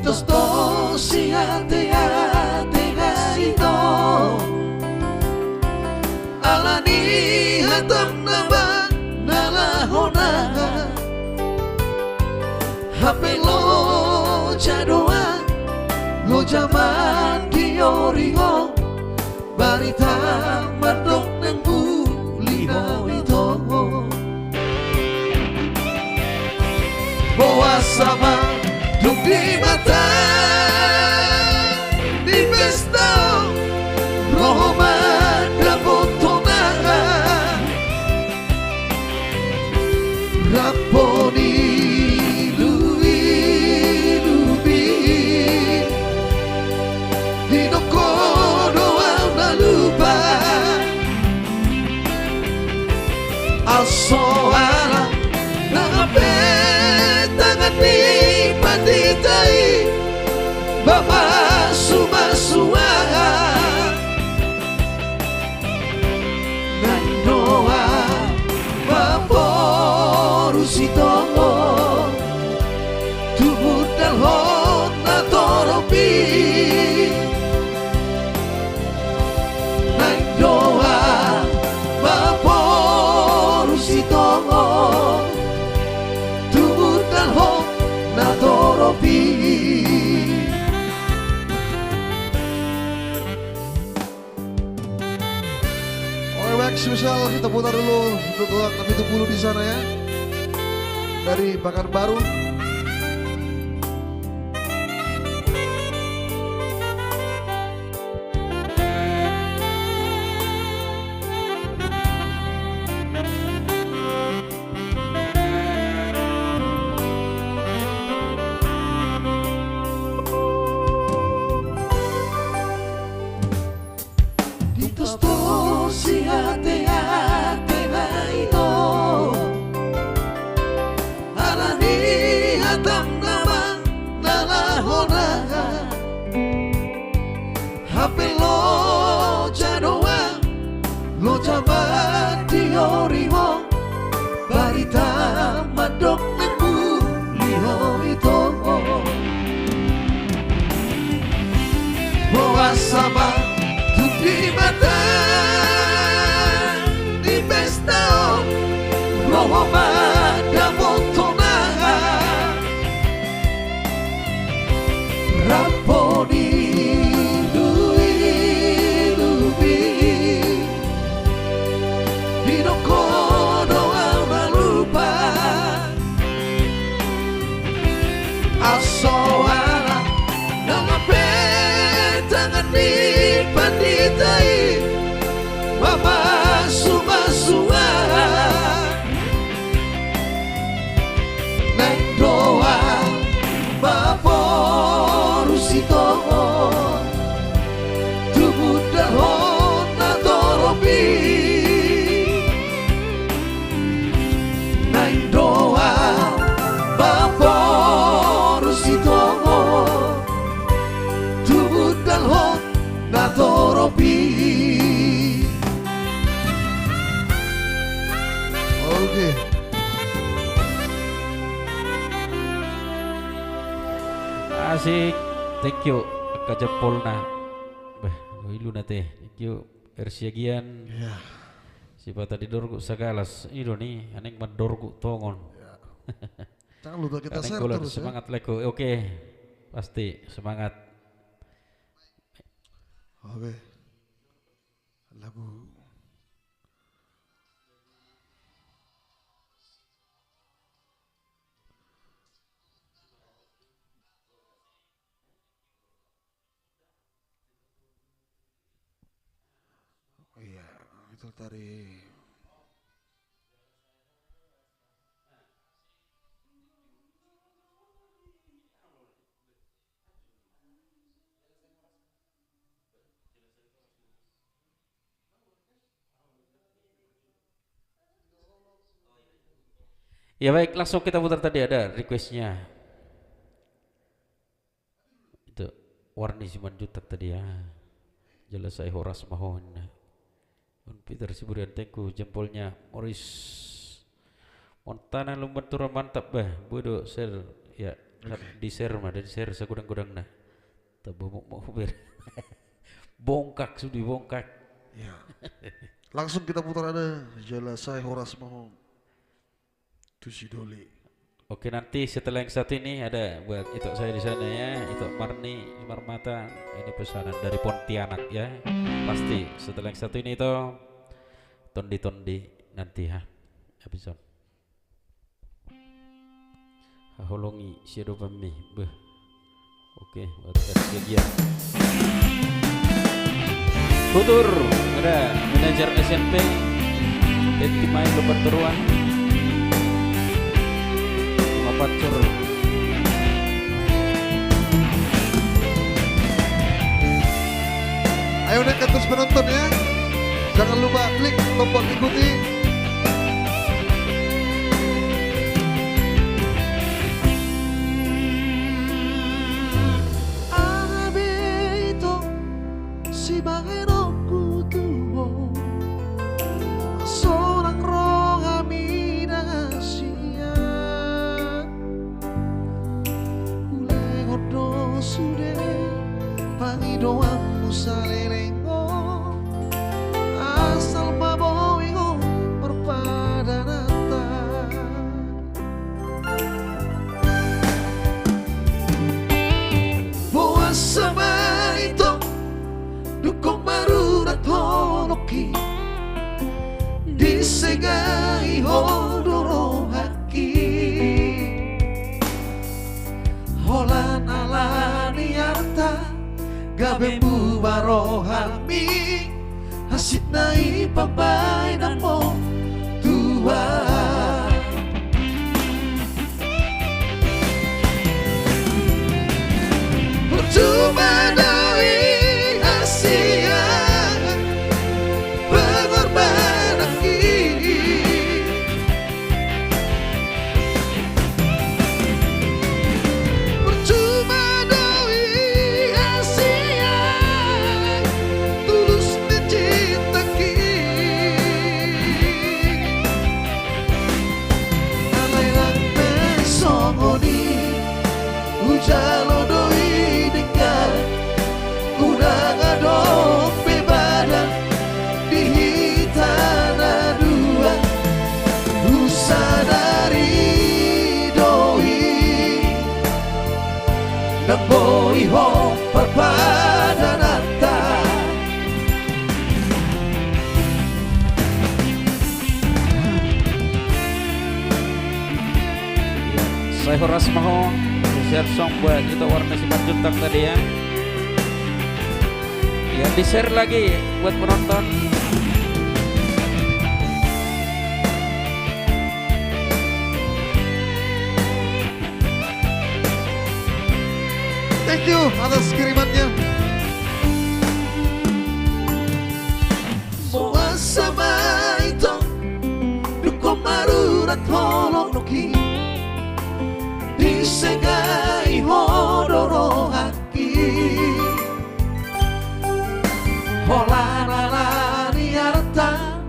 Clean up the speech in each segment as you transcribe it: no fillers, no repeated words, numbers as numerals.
sto siate ito alani hatam nama nalahona hape lo jadoa lo jaman dioringo barita mandok nang bulina ito bawa sama duk di mata di pesta Roma da botona rapponi lui lubi di nokono una lupa asoala nape tangan di patitai baba suma suara nandoa vaporusito tubuh dan hona toropi nandoa vaporusito tubuh dan hona toropi. Spesial kita putar dulu untuk doa kami 70 di sana ya. Dari Bakar Baru. Diorimo barita mandok nengku liho ito bawa sama tuk di mata di pesta Roma da botona rapponi soala nama tangan di panditai mama suma suara naik doa vaporusito tubuh dan hona toropi naik doa tubuh dan hona toropi. Oke. Asik, thank you Kajapolna. Bah, ilu nate, thank you Ersiagian. Ya. Sifat tadi dorgu sagalas, itu nih, aneh mandorgu tongon. Ya. Jangan lupa kita share Aneh terus semangat leko, oke, pasti semangat. Oke. Lagu iya, itu dari Ya baik, langsung kita putar tadi ada requestnya. Itu Warni Simanjuntak tadi ya. Jelas saya horas mahon. Peter Siburian Tengku jempolnya Morris Montana Lumbentura mantap bah. Bodoh sir ya. Di share mah, di share segudang-gudang nah. Tabuk mau ber. Bongkak sudah bongkak. Ya. Langsung kita putar ada Jelasai Horas Mahon. Tusidoli. Oke, nanti setelah yang satu ini ada buat itu saya di sana ya, itu Marni Marmata, ini pesanan dari Pontianak ya. Pasti setelah yang satu ini itu tondi nanti ya episode. Holongi siado pami beh. Oke, buat bagian. Tutur ada manajer SMP tim main lebat teruan. Pacur. Ayo deh terus penonton ya. Jangan lupa klik tombol ikuti. Abito si bangero tuo seorang roh amina sia ule godo sude pangidoamu salerengo asal baboingo perpadanata boa sama itu dukung marurat honoki disegai hodoro haki holan alani arta gabe bubarohami hasit nai pambay namo Tuhan percuma doi Asia pengorbanan percuma doi Asia tulus mencintai alai lang pesongoni ujalo doi dengan udang adong bebadan di tanah dua usah dari doi dan boi ho perpadanata Saya Horas Mahon share song buat itu warna Siman Juntak tadi ya. Ya di share lagi buat penonton. Thank you atas kirimannya. Moa sama itu dukung marurat holong nuki disegai hodoro haki holanalani arta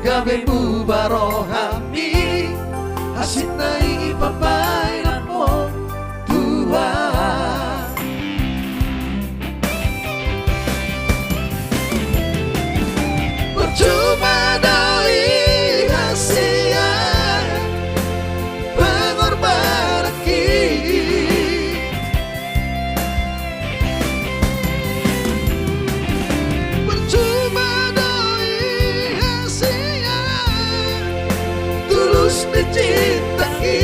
gabe bubarohami hasit nai papai namo Tuhan percuma doi Asia pengorbanan percuma doi Asia tulus dicintai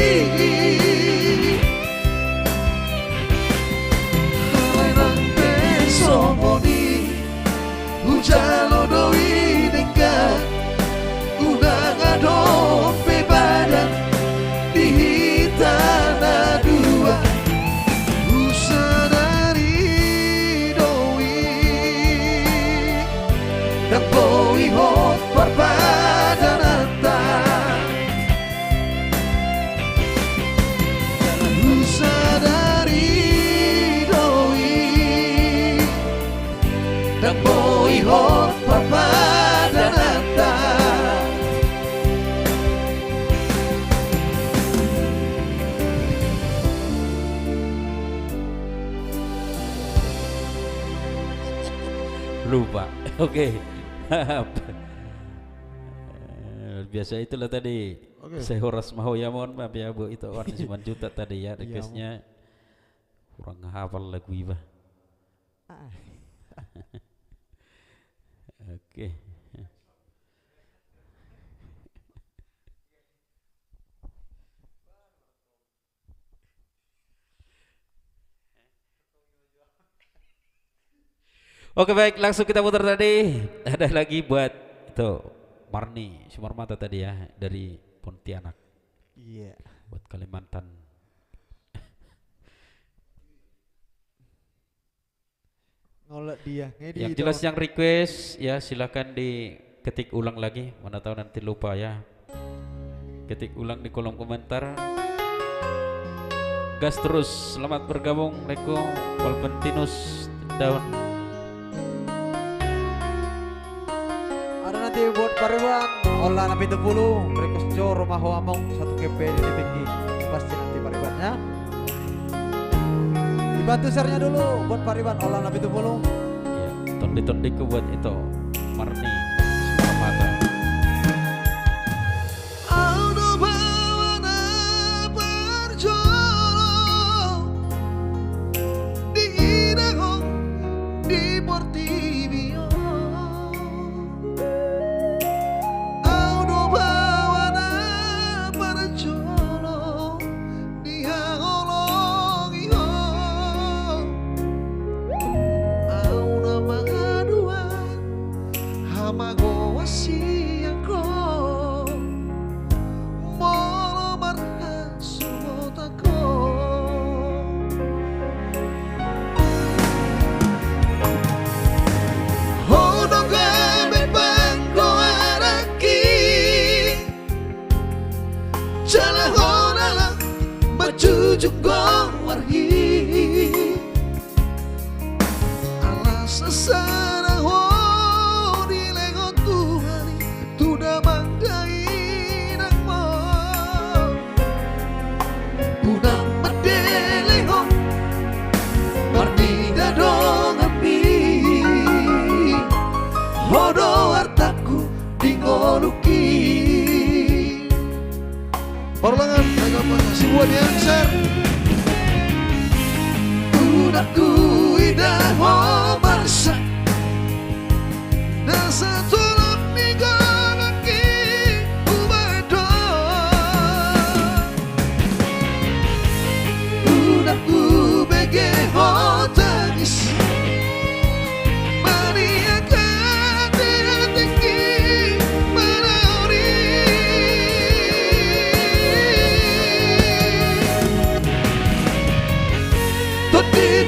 alai lang pesongoni ujalo doi dengan udang adong bebadan di tanah dua usah dari doi dan boi ho perpadanata usah dari doi lupa. Oke. Biasa itulah tadi. Oke. Saya Horas Mahoya, mohon maaf ya Bu, itu warna 9 juta tadi ya requestnya. Kurang hafal lagu Iba. Oke. Oke baik, langsung kita putar tadi. Ada lagi buat itu Marni Sumarmata tadi ya dari Pontianak. Iya. Buat Kalimantan. Ngolek dia. Yang jelas yang request ya silakan diketik ulang lagi. Mana tahu nanti lupa ya. Ketik ulang di kolom komentar. Gas terus, selamat bergabung Leko Valventinus Daun. Ada nanti buat Pariwan. Olah nabi 70. Request Jo Romaho Among 1 GP ini tinggi. Pasti nanti Pariwannya. Dibantu share-nya dulu buat Pariwan. Olah nabi 70. Ya, tondi-tondiku buat itu Marni Sumarmata. Perlangan, mereka masih buat yang share. Udah kuidah homarsa dan satu lemika kaki ubado. Udah ku bege hotagis maniakan dengan tinggi menauri.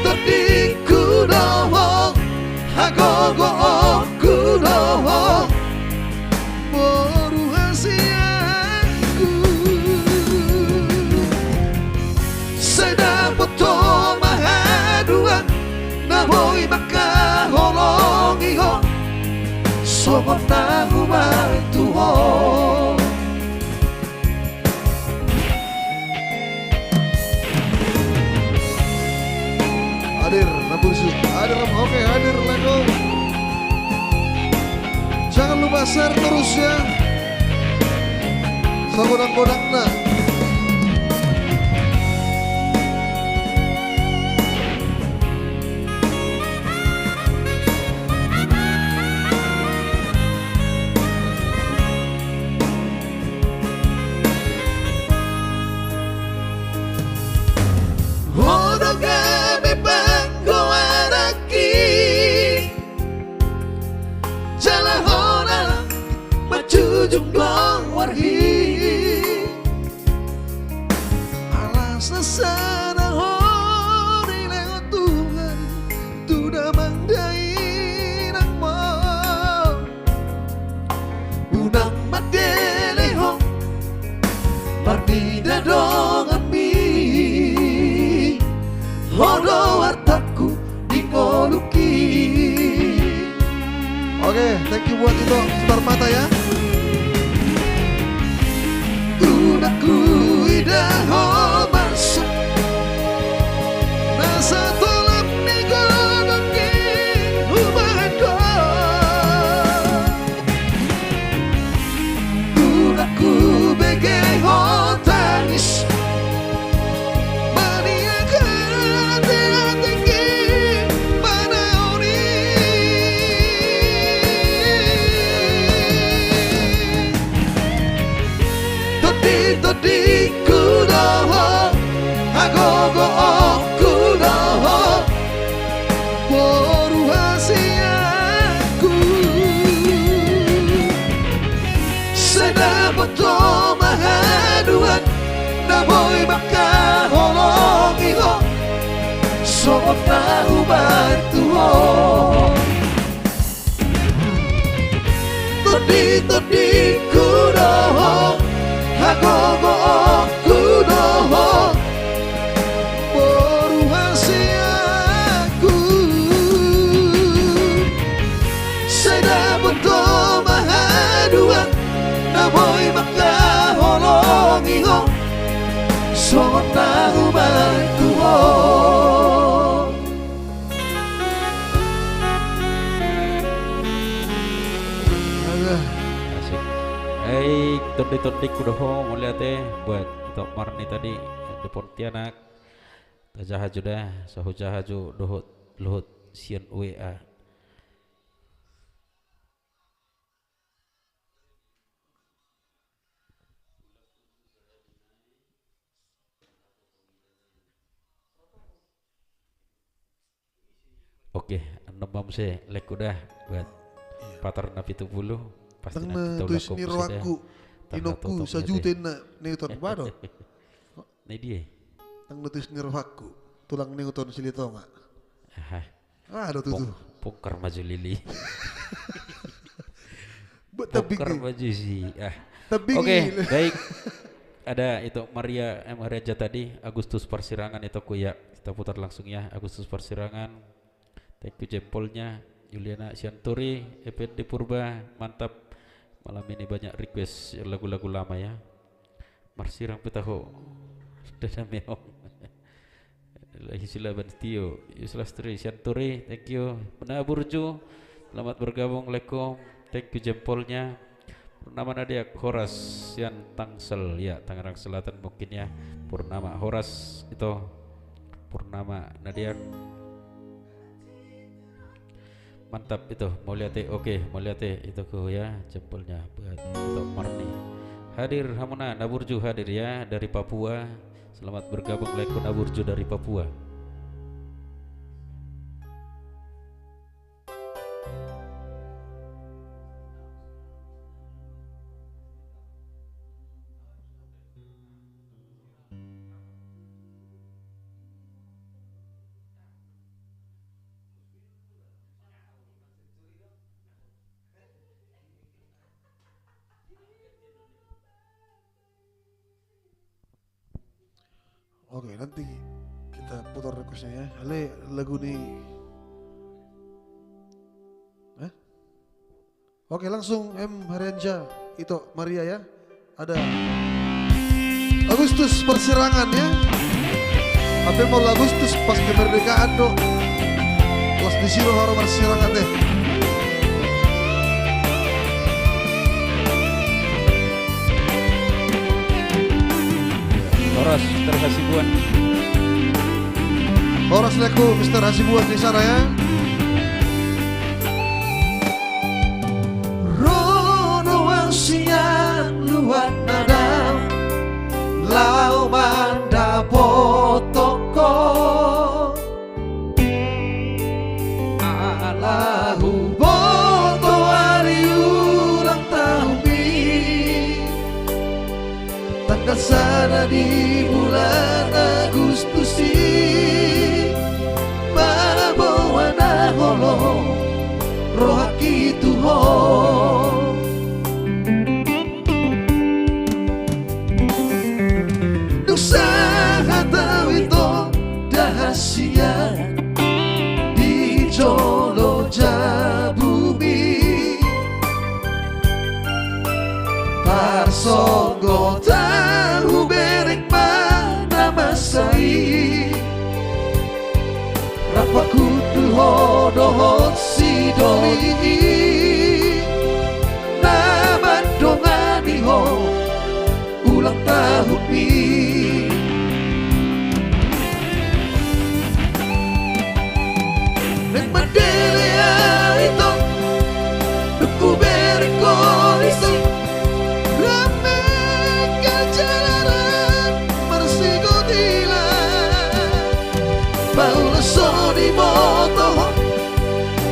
Todi kudoho hagogo kudoho boru hasiaku sedang foto mahadua naboi maka holongi ho sobat nagu tuho. Hadir, hadir, oke hadir Leko. Jangan lupa share terus ya. Sagodang-godangna. Jumlah warhi alas sana hori leo Tuhan tuda mandai nang mo unang madeleho partida dong ami hodo wartaku dikoluki. Oke, thank you buat itu Sumarmata ya. Kuidah homarsa nasa tolak nego nangki ubado. boy makaholongi ho Somot na hubantu ho Tondi kudoho Hagogo kudoho Boruhan siaku Saya buto mahaduan Na boy makaholongi ho Somot na hubantu ho Asik. Hey, tondi kudoho mulia teh buat itu Marni tadi di Pontianak. Tajah dah, sahujah dohot luhut sian WA. Oke, enam se lek udah buat patar napi 70 pasti Tang nanti na tuis lakom nirwaku sudah. Inoku Tang sajutin na Newton bado Ini dia. Tang na tuis nirwaku Tulang Newton silitonga Ah, Ada tuh Pongkar maju lili. Tapi Pongkar maju sih. Tapi Oke, baik. Ada itu Maria Reja tadi, Agustus Persirangan itu kuya. Kita putar langsung ya, Agustus Persirangan. Thank you jempolnya. Juliana Sianturi, EPD Purba, mantap. Malam ini banyak request lagu-lagu lama ya. Marsirang pitaho. Dada meong. Lagi sila Bantio, Yuslastri Sianturi, thank you. Bena Burju, selamat bergabung, Assalamualaikum. Thank you jempolnya. Purnama Nadia Horas Sian Tangsel ya, Tangerang Selatan mungkin ya. Purnama Horas itu Purnama Nadia. Mantap itu, mau lihat oke, mau lihat itu ya jempolnya buat untuk Marni. Hadir Hamuna Naburju hadir ya dari Papua. Selamat bergabung Leko Naburju dari Papua. Oke, nanti kita putar requestnya ya. Ale lagu nih. Oke, langsung Harenja itu Maria ya. Ada Agustus Persirangan ya. Apa mau Agustus pas kemerdekaan dong. Kelas di sini harus Persirangan deh. Horas Mr. Hasibuan. Horas Leku Mr. Hasibuan di sana ya. Rono wasian luat nada lau manda potoko alahu boto hari ulang tahun tanggal sana di bulan Agustus babawa na holo rohaki Tuhan usaha tahu itu dahasia di Jolo Jabumi Parsonggo tahu berek mana masai Rapaku tuhodohot si doli nama dongani ho ulang tahun mi Nek mandele itu Duku bereko isi Rame kejalanan Mersigo tila Paula so di moto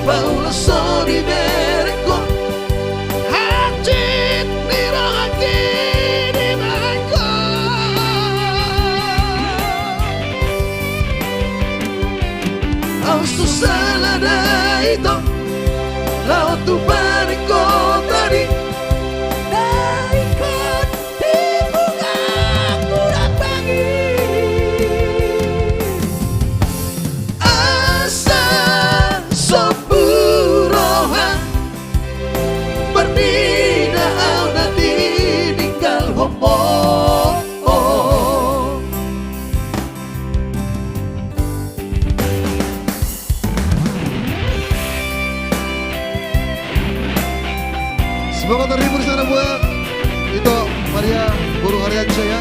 Paula so di bereko Hajit niraki di bangko Austo salada ito laut tu bariko tadi Naikot di bunga kurang pagi. asa sopurohan bernida au nanti ninggal homo. Semoga terhibur sana buat itu Maria Burung Aryansyah ya.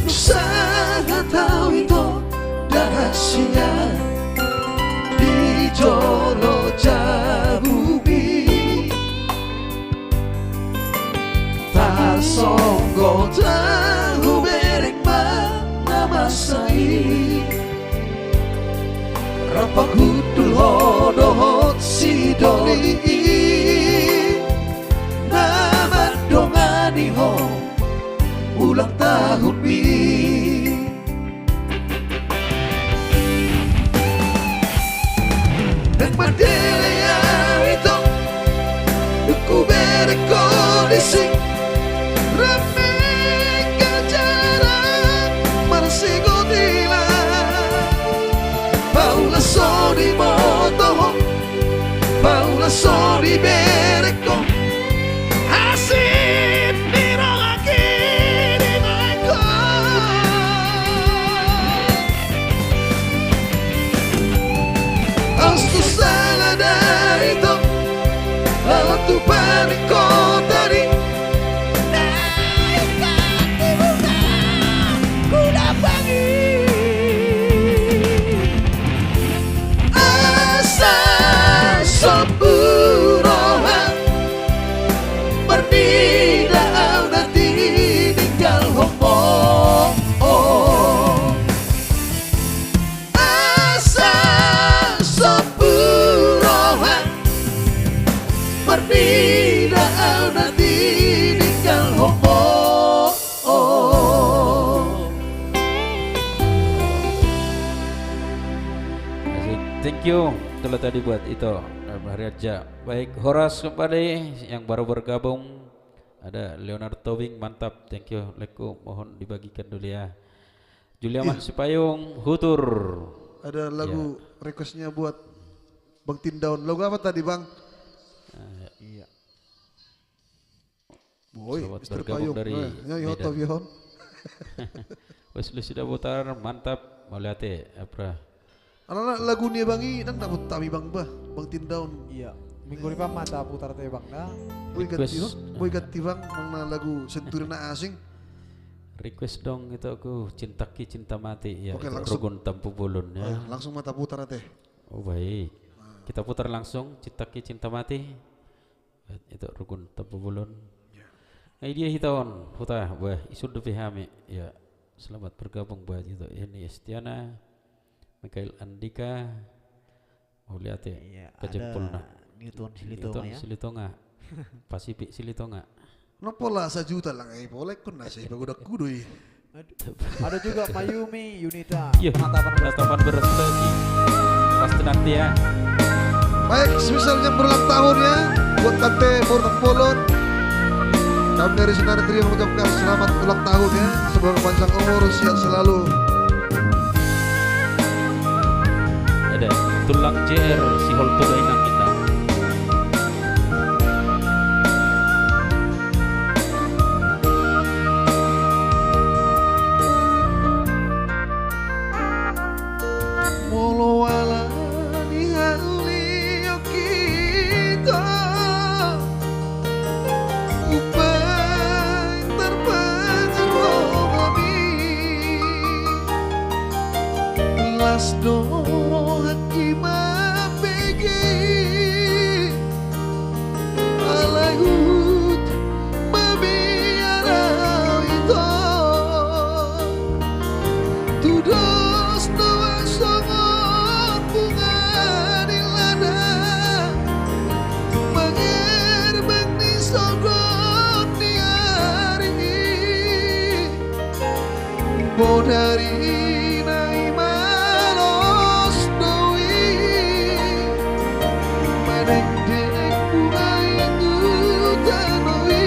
Usaha tahu itu rahasia di jolo jabubi tak songgo tahu bereng mana masai rapak hudul hodohot si doli nama dongani ho ulang tahun bi dan madelia itu duku bereko dising rame kejaran marsigo tila paula sori moto paula sori bereko asik dirolaki di mako Austo salada itu laut tu bariko tadi Naikot di bunga kurang pagi. asa sopurohan bernida au nanti ninggal homo. Asa sopurohan bernida au nanti ninggal homo. Asik. Thank you. Itulah tadi buat itu hari aja. Baik, Horas kembali yang baru bergabung. Ada Leonard Tobing, mantap. Thank you. Leku, mohon dibagikan dulu ya. Juliaman Sipayung, Hutur. Ada lagu requestnya buat Bang Tindaun. Lagu apa tadi Bang? Iya. Boy, Selamat Mr. bergabung Payung. dari Yoto Medan. Vihon. Wesley sudah putar, mantap. Mau lihat ya, apa? Anak lagu ni bangi nang dapat tami Bang bah. Bang Tindaun. Iya. Minggu depan mata putar teh bang dah. Boy ganti Request. Boy ganti Bang mana lagu Senturina asing. Request dong itu aku cinta mati ya. Oke, itu langsung. Rugun Tampu Bulun ya. Langsung mata putar teh. Oh baik. Kita putar langsung cinta mati. Itu Rugun Tampu Bulun. Nah dia hitawan putar wah isu lebih hame ya. Selamat bergabung buat itu. Ini Estiana, Mikael Andika, mau lihat ya. Iya. Kejempolna. Newton Silitonga ya. Silitonga. Pasifik Silitonga. Nopo lah 1 juta lang ay boleh kun nasa ibagudak kudoy. Ada juga Mayumi Yunita. Iya, Penatapan penatapan beras lagi. Pasti nanti ya. Baik, spesial yang berulang tahun ya buat Tante Bornopolon. Kami dari Sinar Trio mengucapkan selamat ulang tahun ya. Semoga panjang umur, sehat selalu. Ada tulang JR si hol tulang inang kita. Molo wala di hali kita upay terpengaruh kami las doro hati mapegi alayut mabiara itu Bodari nai malos doi Madek dek bungai tu tanoi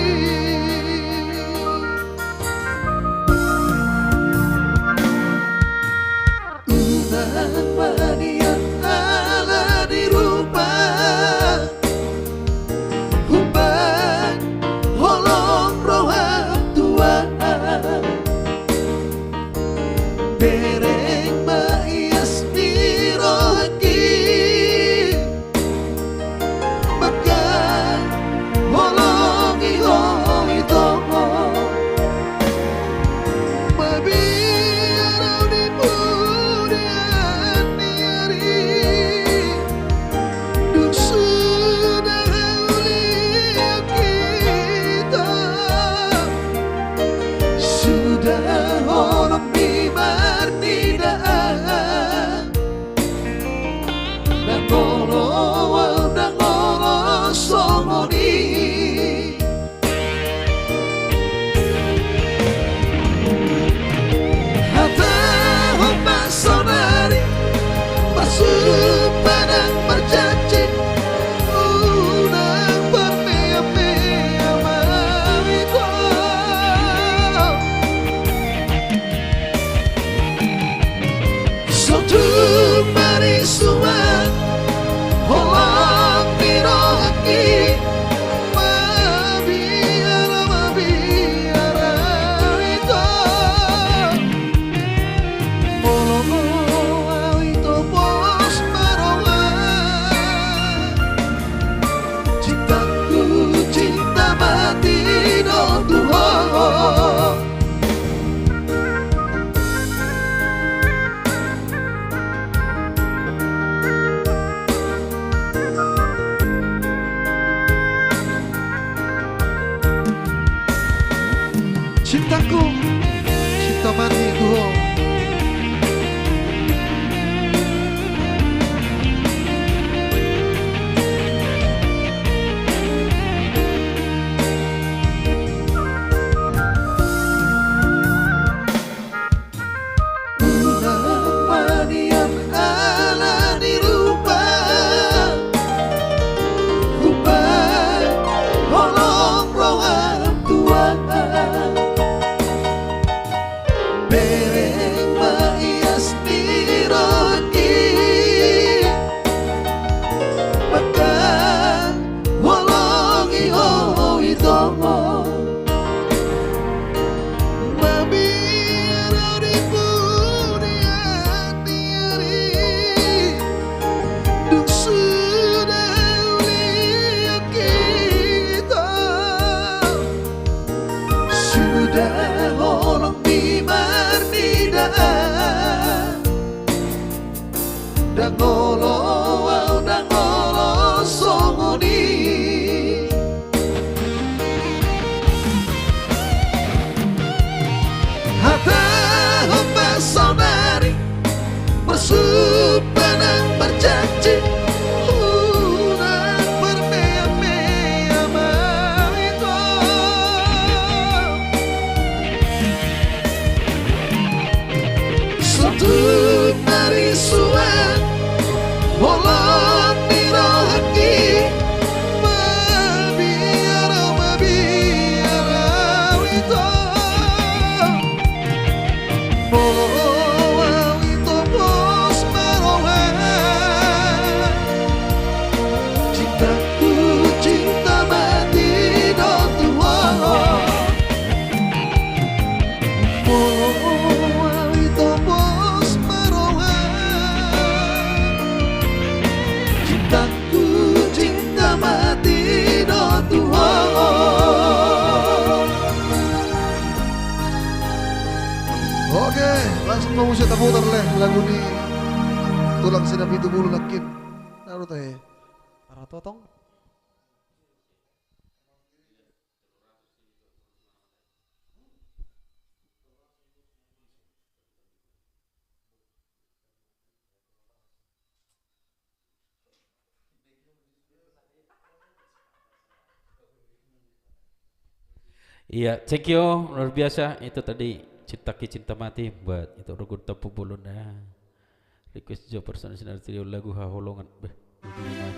Unang manian ala dirupa Huban holong roham tua Bereng maias dirohaki Makan holongi hoi tomo Mabiarau di budian niari Duk sudah lihat kita Sudah holong mimar tidak Dan ngolo songoni Hata hopa sonari Masuk padang berjanji Unang bermea-mea mawiko Sotu marisuan Holang mirohaki Mabiara itu Molo itu bos marowan Cintaku cinta mati do Tuhan Cintaku, cinta matiku Unang manian ala dirupa Huban holong roham tua Bereng maias dirohki Makan holongi hoi tomo Mabiarau di budian niari Duk sudah lihat kita Sudah holong mimar nidaan Dan ngolo songoni Hata hopa sonari Bersupanang berjanji Unang bermea-mea mawiko Suatu marisuan Holong mirohaki Mabiarau itu Molo itu bos marowan Cintaku cinta mati do Tuhan Molo itu bos marowan Cintaku cinta mati do Tuhan Oke, langsung mau saya putar leh lagu ni Tulang sinapi itu bulu lakin Naruh teh Para totong. Iya, thank you, luar biasa itu tadi cinta mati buat itu rugun tapu bulun ya. Request jo personal sinar trio lagu haholongan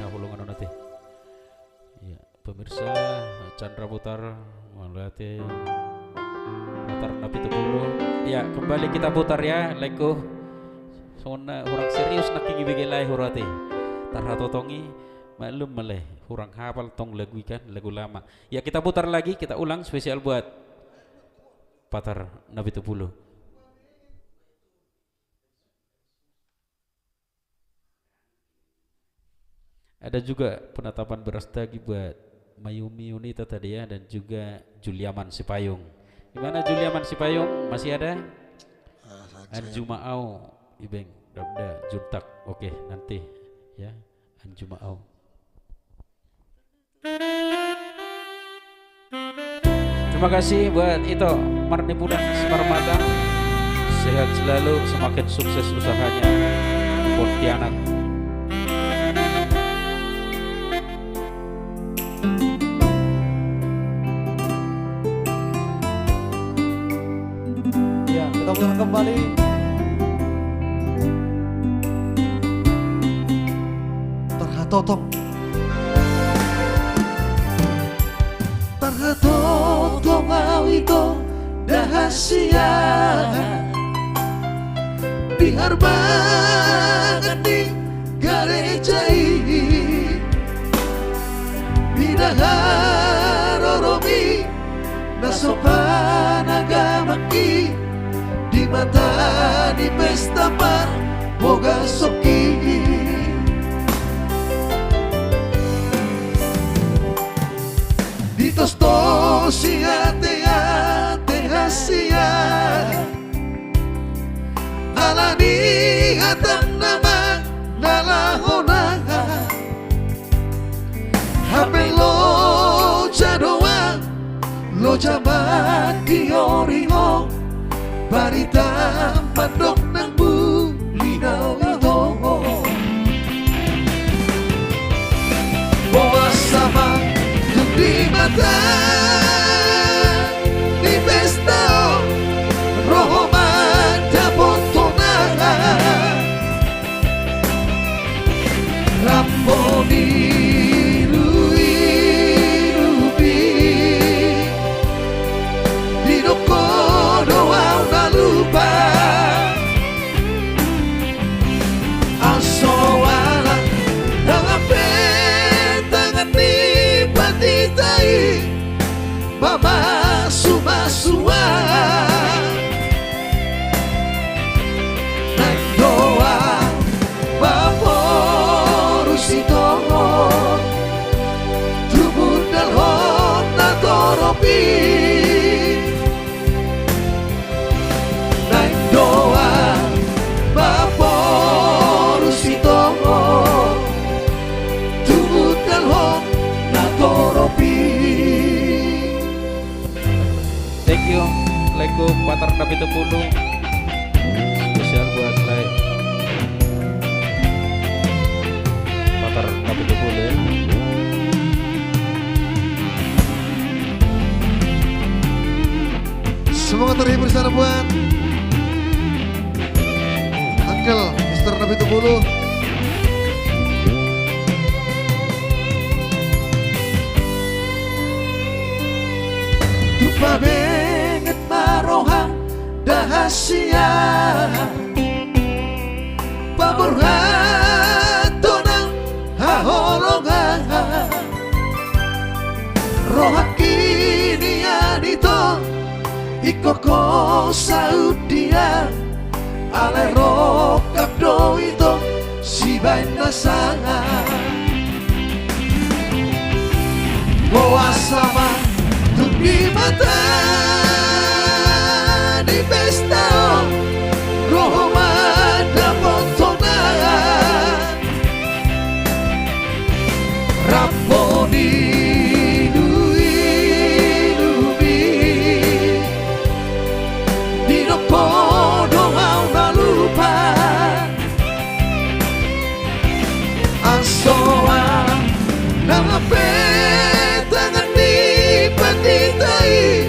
haholongan nanti. Ya, pemirsa Chandra Putar melatih putar napi tepuluh. Ya, kembali kita putar ya lagu. Soalnya orang serius nak ingin bikin hurati. Tarha totongi maklum maleh orang hafal tong lagu ikan lagu lama. Ya kita putar lagi, kita ulang spesial buat Patar Nabi Tupulu. Ada juga penetapan beras dagi buat Mayumi Unita tadi ya, dan juga Juliaman Sipayung. Gimana Juliaman Sipayung? Masih ada? Anjumaau Ibeng, Dabda Juntak. Oke, nanti ya Anjumaau. Terima kasih buat itu Marni Pulang Semarmata. Sehat selalu, semakin sukses usahanya Pontianak. Ya, kita putar kembali. Tarhatotong. Tarhatotong awito dahasia bihar banget di gereja ini bidaharoromi nasopan agamaki di mata di pesta par boga soki ditos-tosi ate-ate hasia alani hatam nama nalahona hape lo jadoa lo jaman dioriho barita pandok nang bulinaw ito bawa sama di mata di pesta roho mata potona ramponi rubi di doko doa una lupa asoala dalam tangan ni patitai mama suma-suma nang doa baporusito tumundal hon na toropi nang doa baporusito tumundal hon na toropi. Thank you lagu Patar Nabi Tepulu spesial buat like Patar Nabi Tepulu ya. Semoga terhibur sana buat Uncle Mr. Nabi Tupulu. Tupa benget marohang dahasia paborhan tonang haholongan rohak kini anito ikoko saudia ale rokap do ito si bain nasanga bawa sama di mata di pesta roho mada potona ramponi dubi di nopo doa una lupa asoa nama tangan di patitai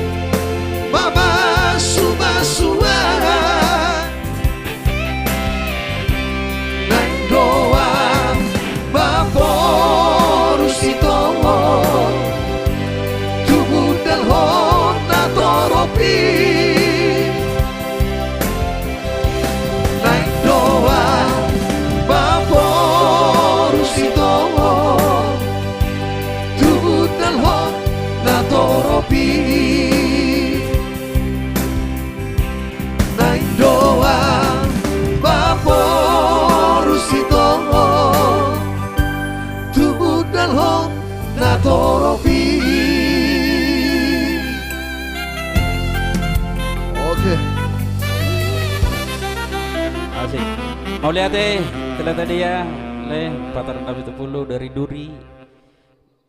toropi. Oke. Asik. Mau lihat telah tadi ya, Pataran 70 dari Duri.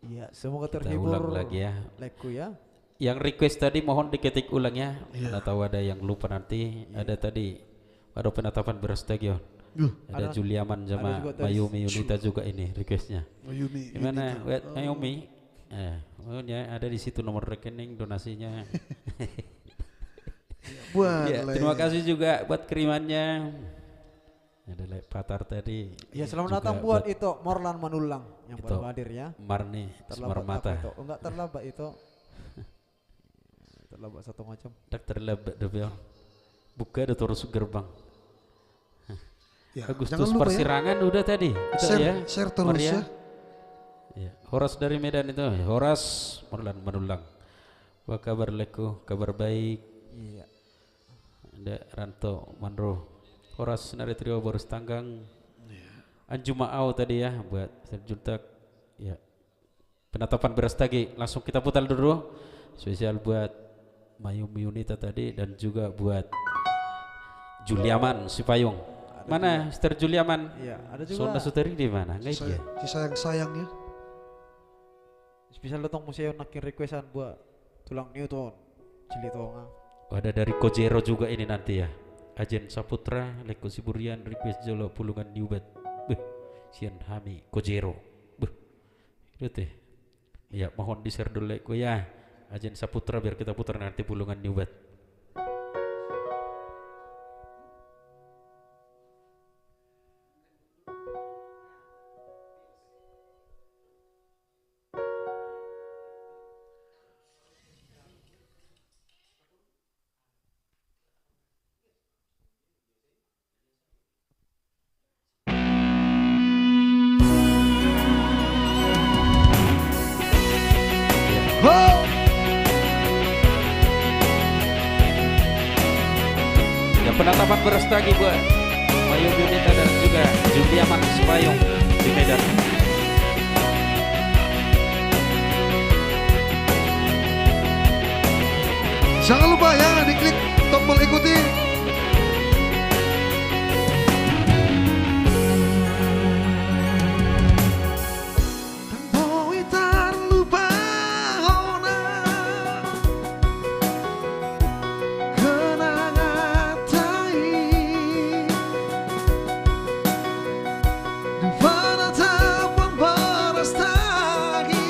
Iya, semoga Kita terhibur. ulang lagi ya. Leku ya. Yang request tadi mohon diketik ulang ya. Iya. Mana tahu ada yang lupa nanti. Ada tadi. Ada penetapan Berastagio. Ada Ada- Juliaman ada sama juga tadi. Mayumi Yunita juga ini requestnya. Mayumi. Gimana, Wet Mayumi? Ada di situ nomor rekening donasinya. Buat Ya, terima kasih juga buat kirimannya. Ada Patar tadi. Ya, selamat juga datang buat itu Morlan Manulang yang Itu. baru hadir ya. Marni Terlambat Semarmata. apa itu? Enggak terlambat itu. Terlambat satu macam. Tak terlambat debel. Buka ada terus gerbang. Ya, Agustus jangan lupa ya. Persirangan udah tadi. Itu Share, ya. share terus Maria. ya. Ya, Horas dari Medan itu. Horas Morlan Manulang. Apa kabar Leku? Kabar baik. Iya. Ada Ranto Manro. Horas dari trio Boris Tanggang. Anju Maau tadi ya buat Serjuntak. Ya. Penetapan Berastagi langsung kita putar dulu. Spesial buat Mayumi Yunita tadi dan juga buat Juliaman Sipayung. Mana Mister Juliaman? Iya, ada juga. Sonda Suteri di mana? Nggak Si iya. sayang-sayangnya. Spesial datang museum nakin requestan buat tulang Newton. Cili tonga. Oh, ada dari Kojero juga ini nanti ya. Ajen Saputra, Leko Siburian, request Jolo Pulungan Niubat. Beh, Sian Hami, Kojero. Beh, itu teh. Ya, mohon di share dulu Leko ya. Ajen Saputra biar kita putar nanti Pulungan Niubat. Oh, Ya, penetapan Berastagi buat Mayumi Yunita dan juga Juliaman Sipayung di Medan. jangan lupa ya diklik tombol ikuti. Tanpa terlupa ona kenangan tai di penetapan Berastagi.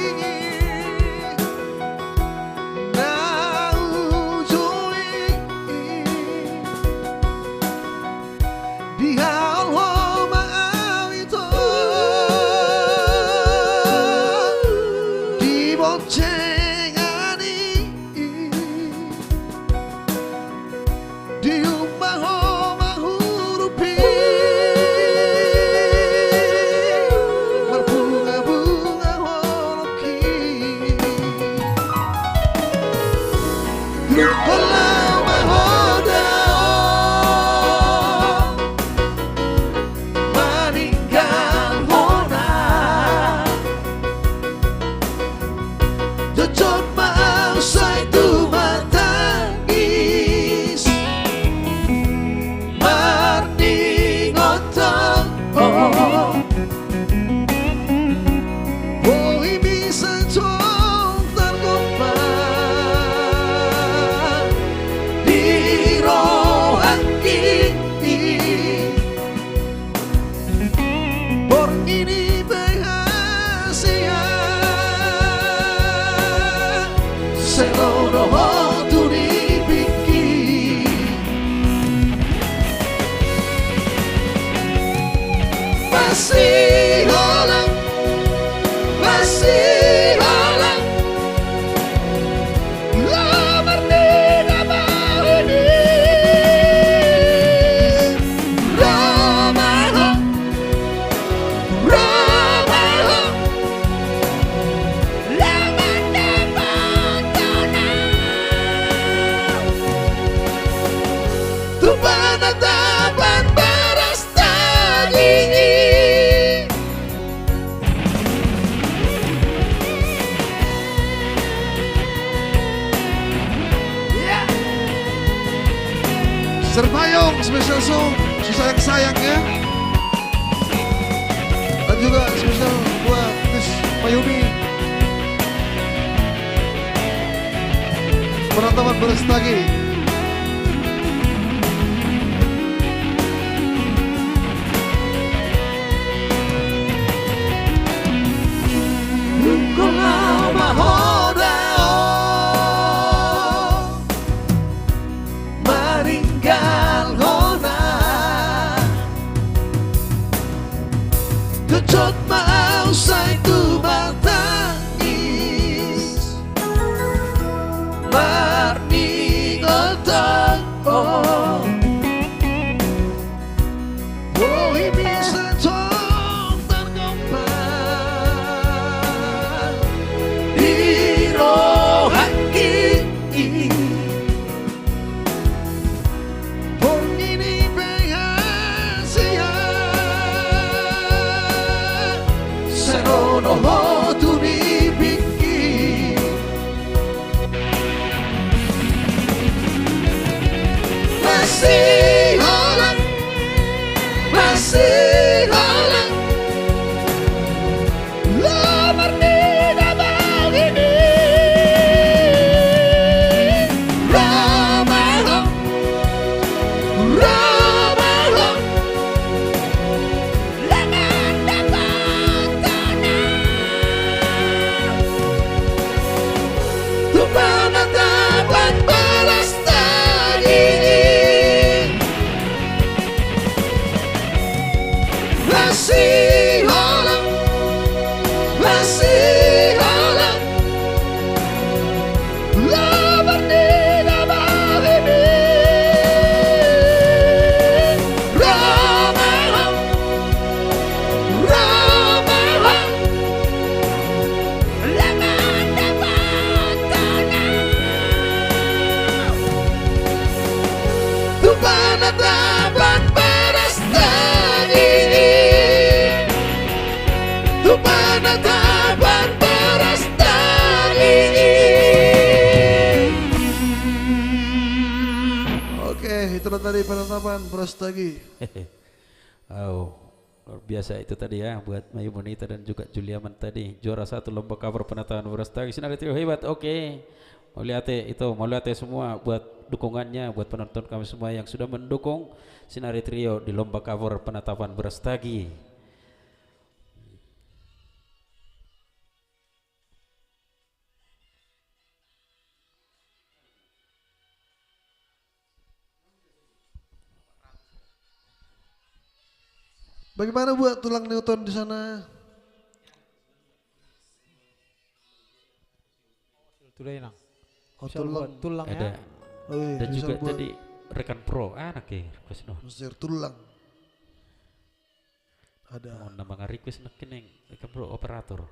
Masih olang, masih olang. Lamar di dabang ini. Romaho, Romaho. Lamar dabang tu penetapan Berastagi. Serpayung special song si sayang ya. Dan juga spesial buat Miss Mayumi. Penonton berestagi. Tutup mau say tu batangis Marni otak oh Boleh bisa tong tergompang Di rohaki Pong ini berhasil Serono tu di pinggir Masih halang Lamar di dabang ini Ramah Lamar dabang Tupanatapan berestari Masih halang Lamar di dabang ini Ramah Lamar dabang Tupanatapan berestari Tupanatapan berestari Oke, itulah tadi penetapan Brastagi. Oh, luar biasa itu tadi ya buat Mayu Monita dan juga Juliaman tadi juara 1 lomba cover penataan Brastagi. Sinar Trio hebat. Oke. Mau lihat semua buat dukungannya buat penonton kami semua yang sudah mendukung Sinar Trio di lomba cover penetapan Brastagi. Bagaimana buat tulang Newton di sana? Tulang nang. Oh, Bisa buat tulang Ada ya. Oh, iya, dan bisa juga buat tadi rekan pro anak ya request no. Mesir tulang. Ada. Mau nambah request nak kening rekan pro operator.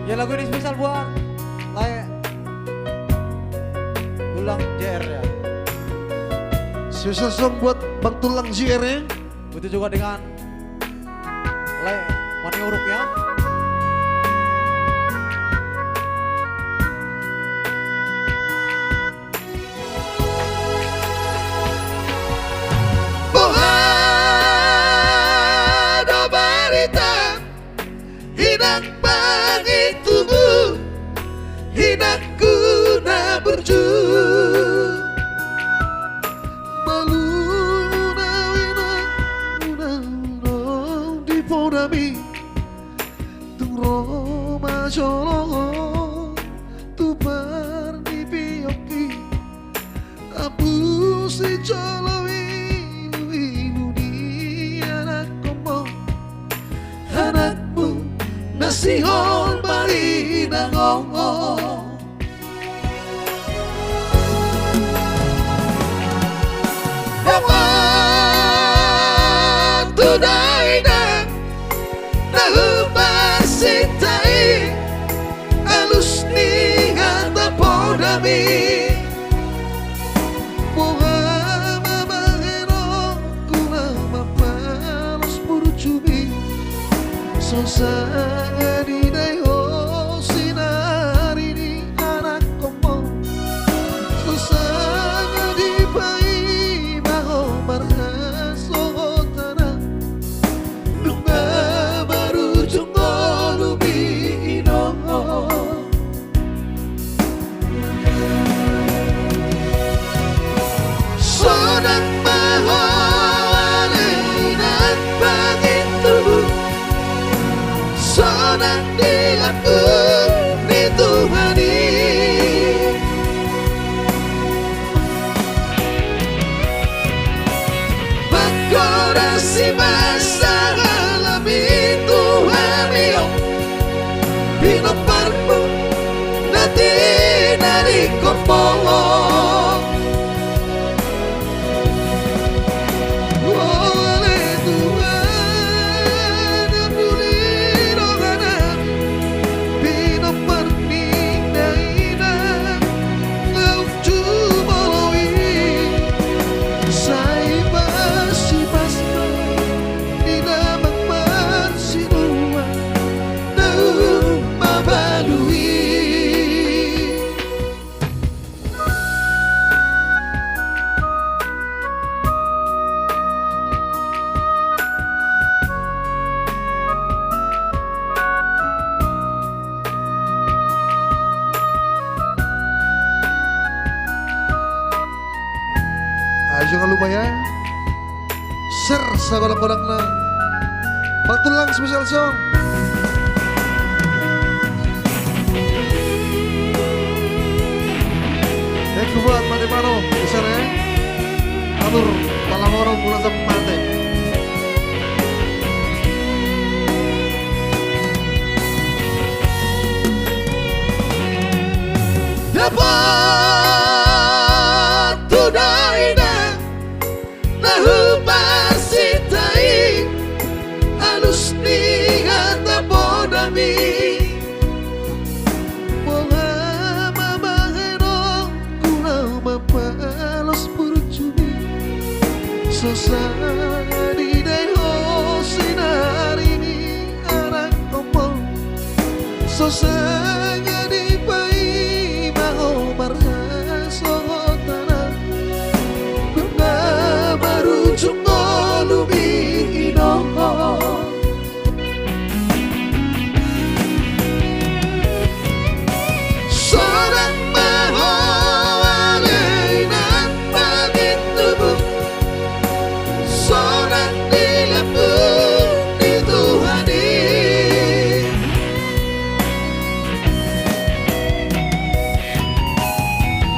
Ya lagu ini spesial buat tulang JR ya. Spesial song buat Bang Tulang JR ya. Begitu juga dengan Mani Uruk ya. Ada berita hinak bagi tubuh hinak guna berjuang Maluna di Podami Tung Roma Jolongo Tu Parni Pioki Apu si Jolowi Wibuni anak komo anakmu nasihon bari nangongo Dawan tunay na nahubas susah di deho sinari di anak komo susah di pai baho marhaso tanah Nunga baru jungo lubi inongo Sonang maho alinan pangin tubuh Sonang dilaku ni Tuhani Magkorasi masalah Tuhani Pinoparmu nanti dari kopo Ayo jangan lupa ya, share sagodak-godak na Patulang special song. Thank you buat Mate Pano, besar ya. Atur Palamoro pulang ke Mate. Dapat tunai Nahu pasitai Alus ni hata bodami Moga mamaheno Kuna mapalos purcumi Sosani deho sinari ni anak komo Sosanga di pai maho marhaso tanah Bunga baru jungo lubi inongo Seorang maho alinan pangin tubuh Seorang dilaku di Tuhani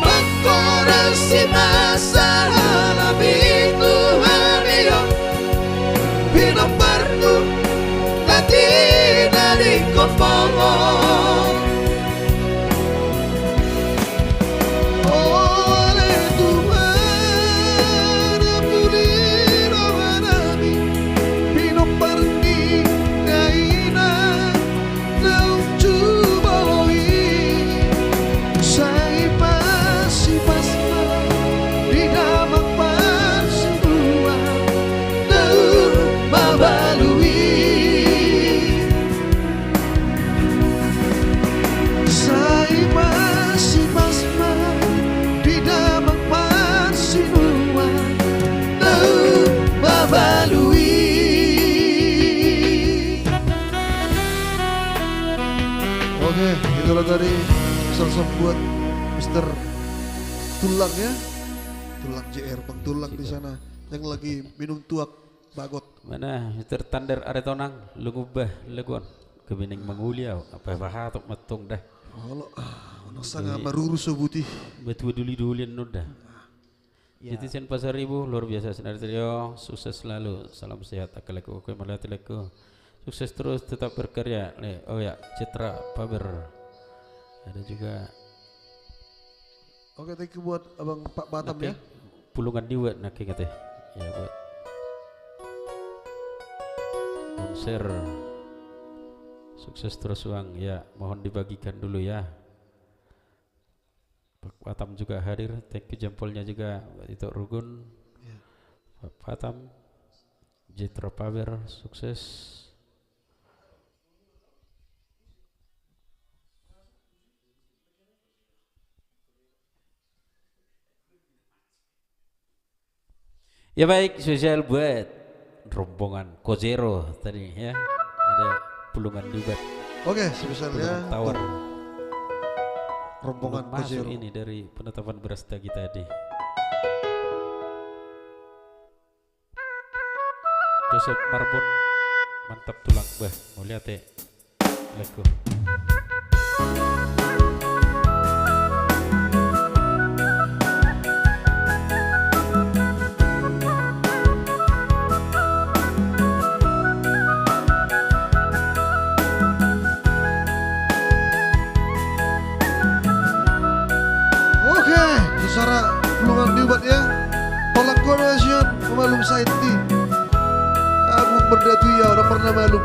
Magkorasi masalah Tuhani Pinoparmu nanti dari kopo Oleh Tuhan ampuni doa kami Pino perni naina Nau cubaloi Sai pasi pasma Di damak parsua Nau mabalui Sai pasi pasma Di damak parsua Nau mabalui Oke, itulah tadi song-song buat Mr. Tulang ya. Tulang JR, Bang Tulang di sana yang lagi minum tuak bagot. Mana Mr. Tander Aretonang lugubah legon kebining menguliau apa bahatok matung dah Halo, ono sangat maruru sebuti. betul duli-dulian nudah. Jadi sen pasar ibu luar biasa sinar trio sukses selalu salam sehat akalaku oke malatilaku sukses terus tetap berkarya oh ya Citra Paber ada juga Oke, thank you buat Abang Pak Batam ya. pulungan diwa nak ingat ya buat konser sukses terus uang ya mohon dibagikan dulu ya. Pak Batam juga hadir, thank you jempolnya juga itu Rugun Pak Batam Citra Paber sukses Ya baik, spesial buat rombongan Kozero tadi ya. Ada pulungan juga. Oke, spesialnya Tawar. rombongan Belum masuk Pajero. ini dari penetapan beras tadi tadi. Joseph Marbon, mantap tulang bah. Mau lihat ya? Lagu. Oke, secara pulungan diubat ya. Tolak konasian pemalum saiti. Aku berdatu ya, udah pernah malum.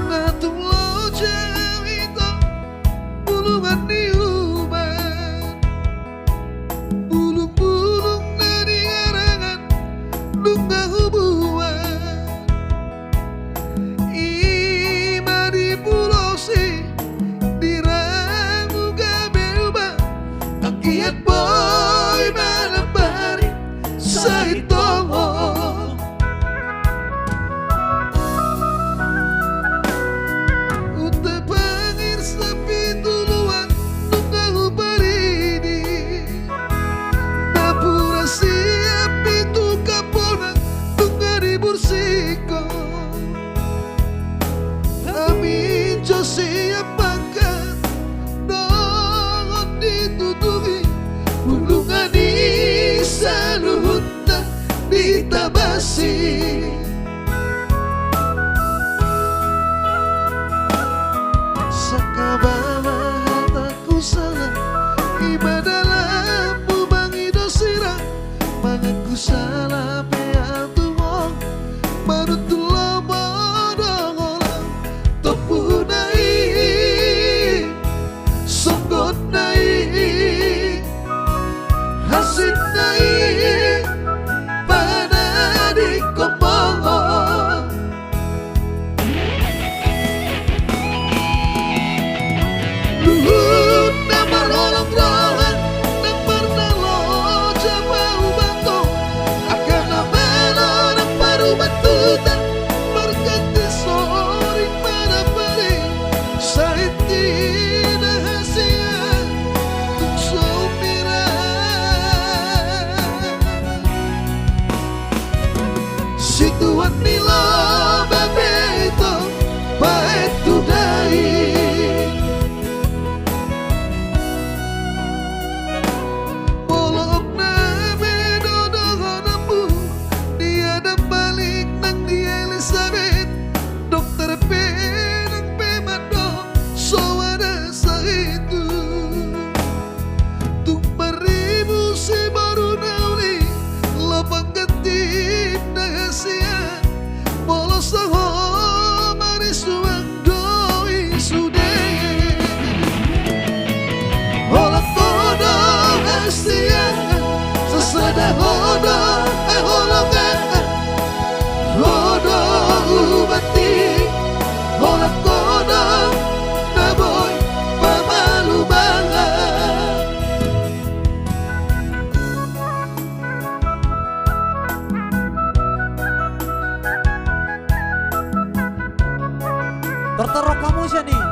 Natum lo jawito pulungan diubat. Bulung-bulung dari garangan lunga hubungan. Ima di pulau si diramu gabeubah. Akiat boy malabari saitongo. Uta pangir sa pituluan nungahu parini. Napura siap itu kapona nungari bursiko. Amin jo siap makan nongon ditutupi. Pulungan di saluhutna ditabasi. Sakabama hataku salah ibadalah bubangi dosira. Mangaku salah peatu wong marutulah bodongolang. Topu nai songgot nai hasit nai pada di komongo. Luhut namar olong rawan namar nalo jabau banto. Akan namelo namar batutan berganti sori pada pari. Saiti rahasia tuk sumira. Situan nilo babeto baetu dai. Bolok na bedodo gonamu. Dia ada balik nang dia Elizabeth. Dokter P nang pemado soada sa itu. Tuk beribu si baru nauli lapang ketip nahasia. Bolos saho marisuang doi sude. Olak kodo hasia sesada hodo holongan. Hodo ubati olak kodo naboy pamalu banget. Terterok kamu sih nih.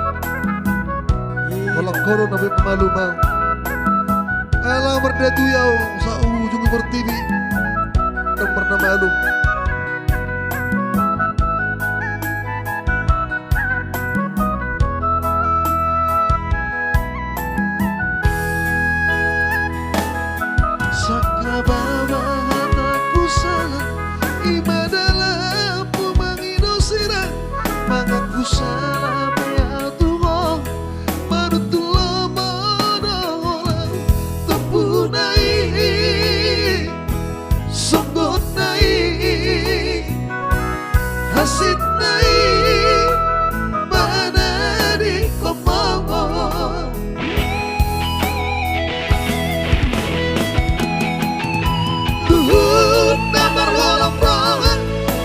Walang kono nabi pemalu bang. Alah berdatu ya sa ujung bertibi dan pernah malu. Sakabama hataku salah ibadalah pumangi dosira. Mangaku salah peatu wong marutulah bodongolang. Tepu nai songgot nai hasit nai pada di komongo. Luhut namar wolong rongan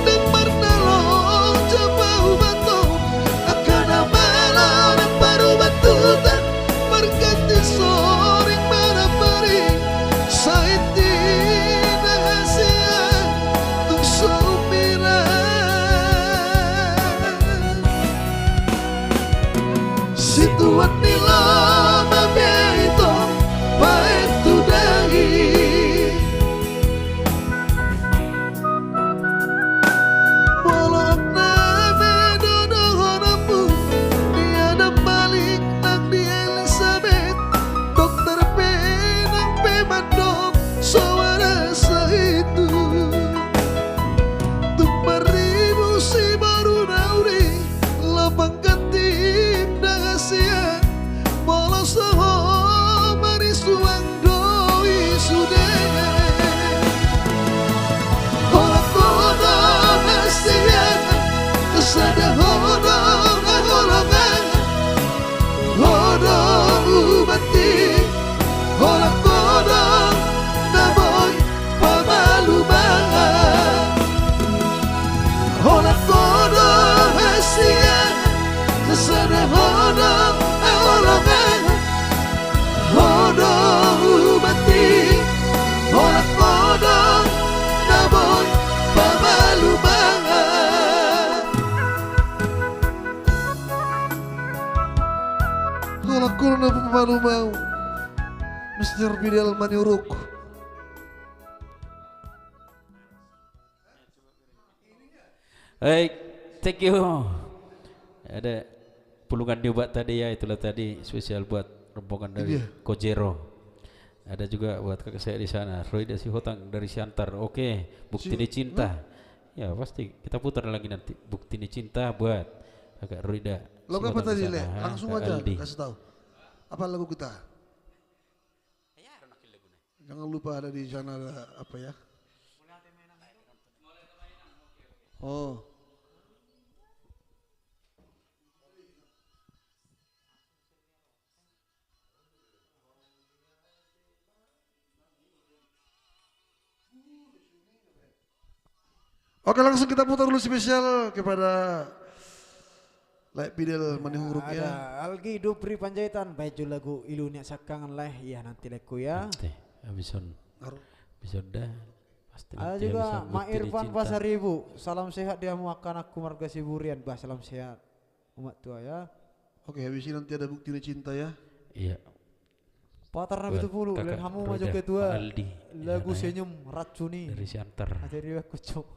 namar nalo jabau banto. Akan namelo namar batutan berganti soring mana pari. Saya Sederhodong golongan Hodong ubati Holang kodong Naboy pamalumaan Holang kodong hasia Sederhodong golongan Hodong ubati Holang kodong Naboy pamalumaan Holang kodong Naboy pamalumaan Mr. Bidal Maniuruk. Baik, thank you. Ada pulungan diobat tadi ya, itulah tadi spesial buat rombongan dari Kojero. Ada juga buat kakak saya di sana, Roida Sihotang dari Siantar. Oke, Bukti Ini Cinta. Ya pasti kita putar lagi nanti. Bukti Ini Cinta buat kakak Roida. Lagu apa Sihotang di tadi, sana, Le? ha, Langsung Kak aja Aldi. kasih tahu. Apa lagu kita? Jangan lupa ada di sana ada apa ya? Oh. Oke, langsung kita putar dulu spesial kepada Laik Bidal Manihuruk ya. Ada Algi Dupri Panjaitan baju lagu Ilunia Sakangan lah ya nanti leku ya. Nanti habison dah. Pasti Ada nanti juga habison Mak Bukti Ini Irfan Cinta. Pasar Ibu. Salam sehat dia muakan aku marga Siburian. Bah salam sehat umat tua ya. Oke, habis ini nanti ada Bukti Ini Cinta ya. Iya. Patar Buat Nabi Tupulu kakak dan kamu Roda, maju Pak ketua. Aldi. Lagu Ya, senyum racuni. dari Siantar. Ada dia kucuk.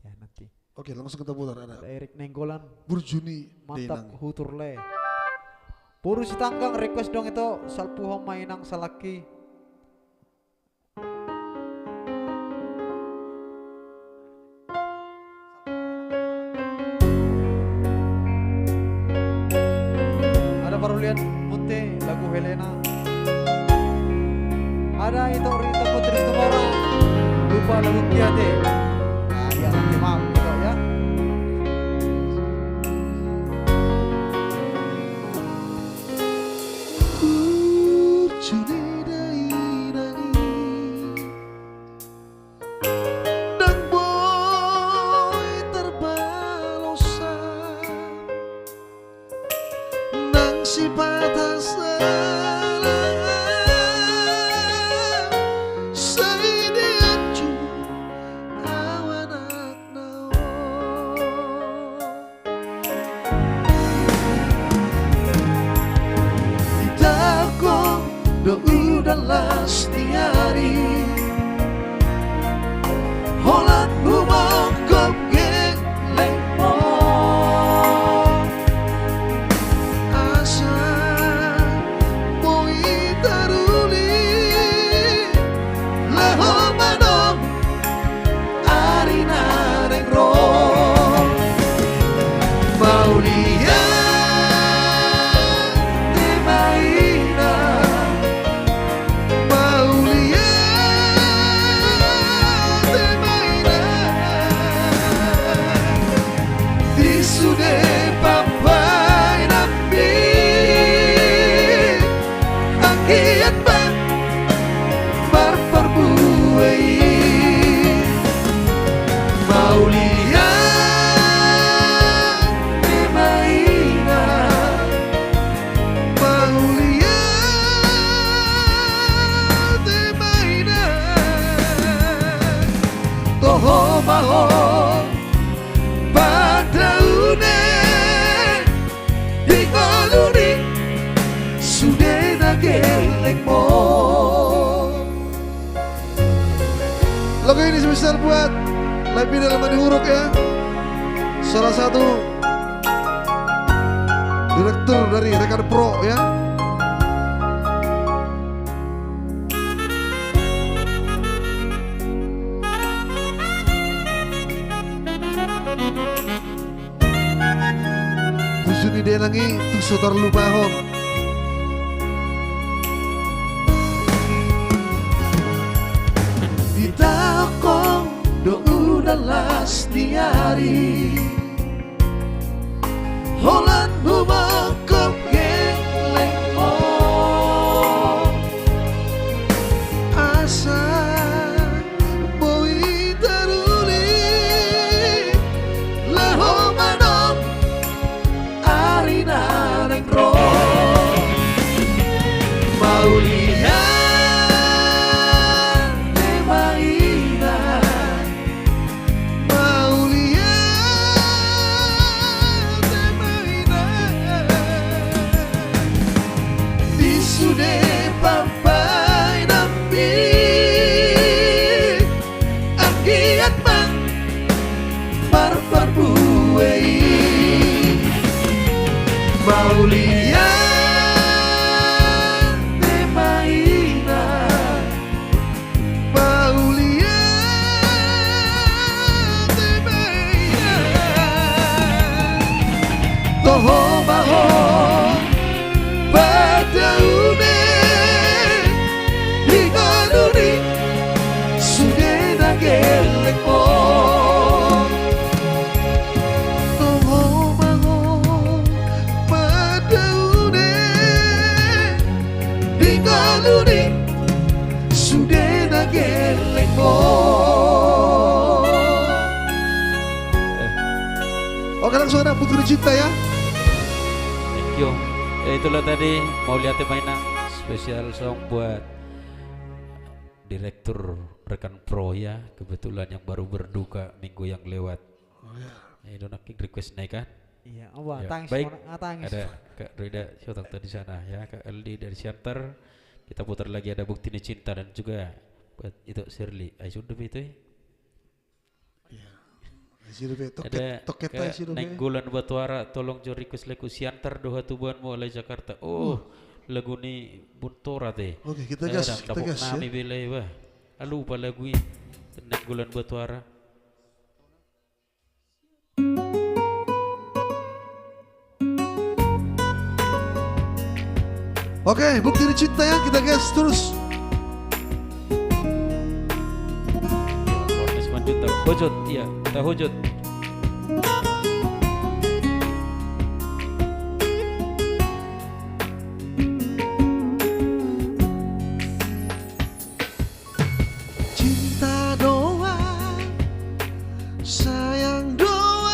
Ya nanti. Oke, langsung kita putar ada Ada Erik Nenggolan. Burjuni Mantap Denang. huturle. Puru si tanggang request dong itu salpuhong mainang salaki. Ada Parulian Munte lagu Helena. Ada itu Rita Putri Tumora. Lupa lagu Kiate. Nah, ya nanti maaf gitu ya. Burjuni dainangi Dan boy terbalosa Nang si patah salah Say diancu awanak nao Dako do udah setiari Holat bumong kop geng lemo Asa moi taruli Leho manom arina rengro Maulia Maina Maulia de Maina Disude papai nabi Akiat bang Barbarbuai Maulia de Maina Maulia de Maina Toho maho Padaune Di koluni Sudah nagelek mo Lagu ini spesial buat Laik Bidal Manihuruk ya. Salah satu direktur dari Rekan Pro ya. Burjuni denangi tung sotar lubahon. Ditakong do udah las diari Paulia de Maina, Paulia de Maina. Toho baho padaune higanuri sudena geleko. Oke, langsung ada Putri Cinta ya. Thank you. Ya, itulah tadi mau lihat mainan spesial song buat direktur rekan pro ya, kebetulan yang baru berduka minggu yang lewat. Oh ya. Itu nak request naik kan? Iya, wah, Ya, tangis, baik. tangis. Ada Kak Rida Syotokta di sana ya, Kak Aldi dari Shelter. Kita putar lagi ada Bukti Ini Cinta dan juga buat itu Shirley. Ayo sudah itu ya. Ada Toket Kak Nenggolan Batuara, tolong jo request lagu Siantar doha tubuhanmu oleh Jakarta. Oh, lagu ni Buntora teh. Oke, kita gas, kita gas ya. Nami belai bah. Lupa lagu ini. Nenggolan Batuara. Oke, Bukti Ini Cinta ya, kita gas terus. Kornis Manjuta, hujut, iya, kita hujut. Cinta doang, sayang doang,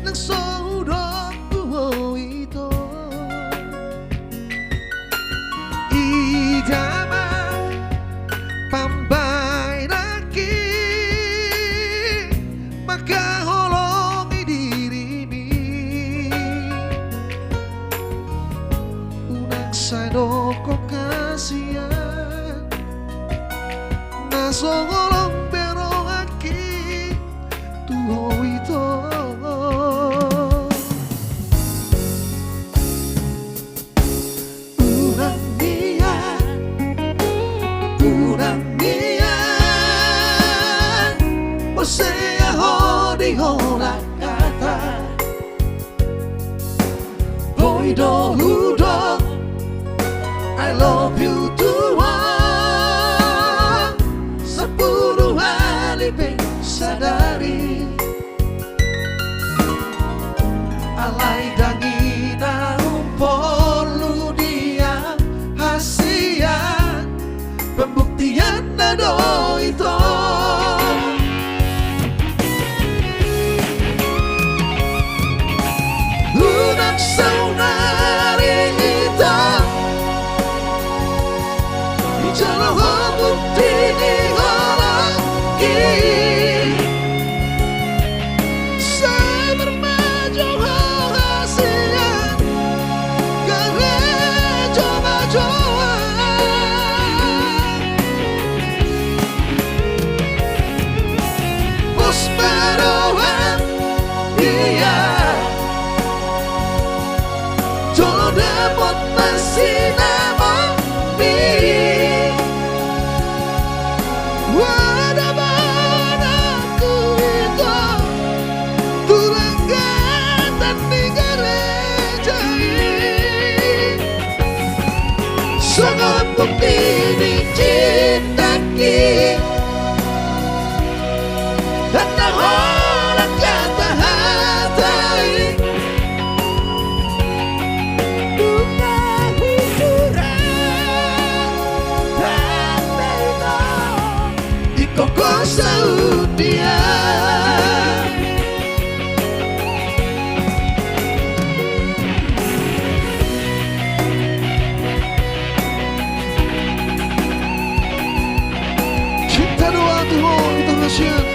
nang saudara tuho itu. Idama pambay lagi, makaholongi dirimi. Unang sano ko kasihan, nasongolong pero aki tuho ito. Unang niyan, o sea hodi hola kata, boy do hudo, I love you Tuhan, 10 hari sadari, alay dangina umpolu dia hasian, pembuktian na do ito. Unang saunari ito, ijalo ho bukti ni lagi, sa bermajo ho hasian, garejo majoan, pusparohan dia, jolo dapat masih nama mi. Wada banaku itu tulanggatan di gereja ini, sangat bukti dicintaki, dan orang kata hatai bunga hiburan dan beda di koko Saudia. Cinta doa Tuhan kita kasihan,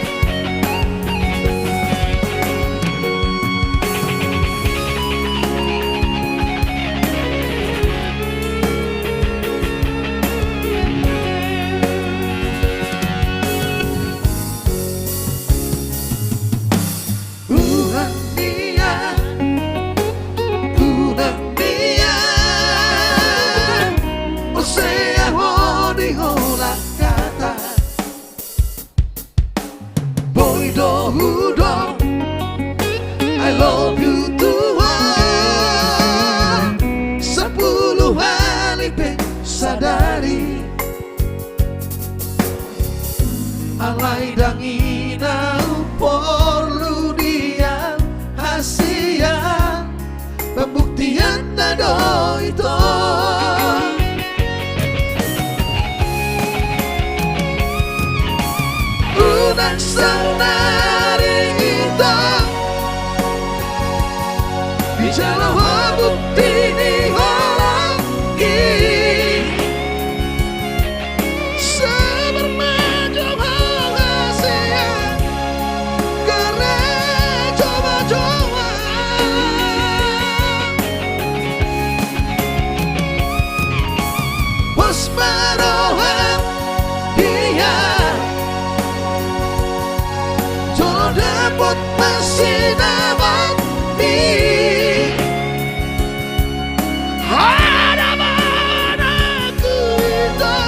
Ada mana ku itu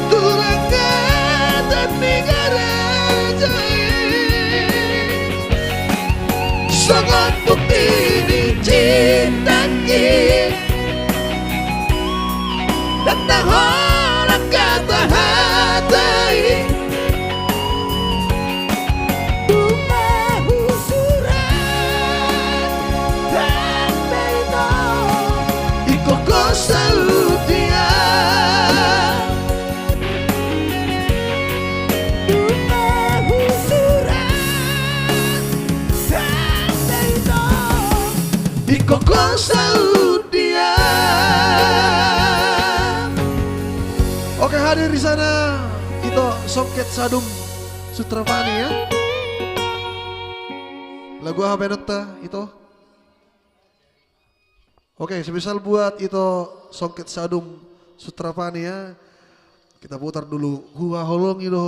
tulangan dan negara jahit sangat bukti di cinta dan tak orang kata hatai Umahu surat dan beito Ikoko saudia Umahu surat dan beito Ikoko saudia. Oke, hadir di sana itu Songket Sadum Sutravani ya. Lagu apa nota itu? Oke, semisal buat itu Songket Sadum Sutravani ya. Kita putar dulu Hua Holong itu.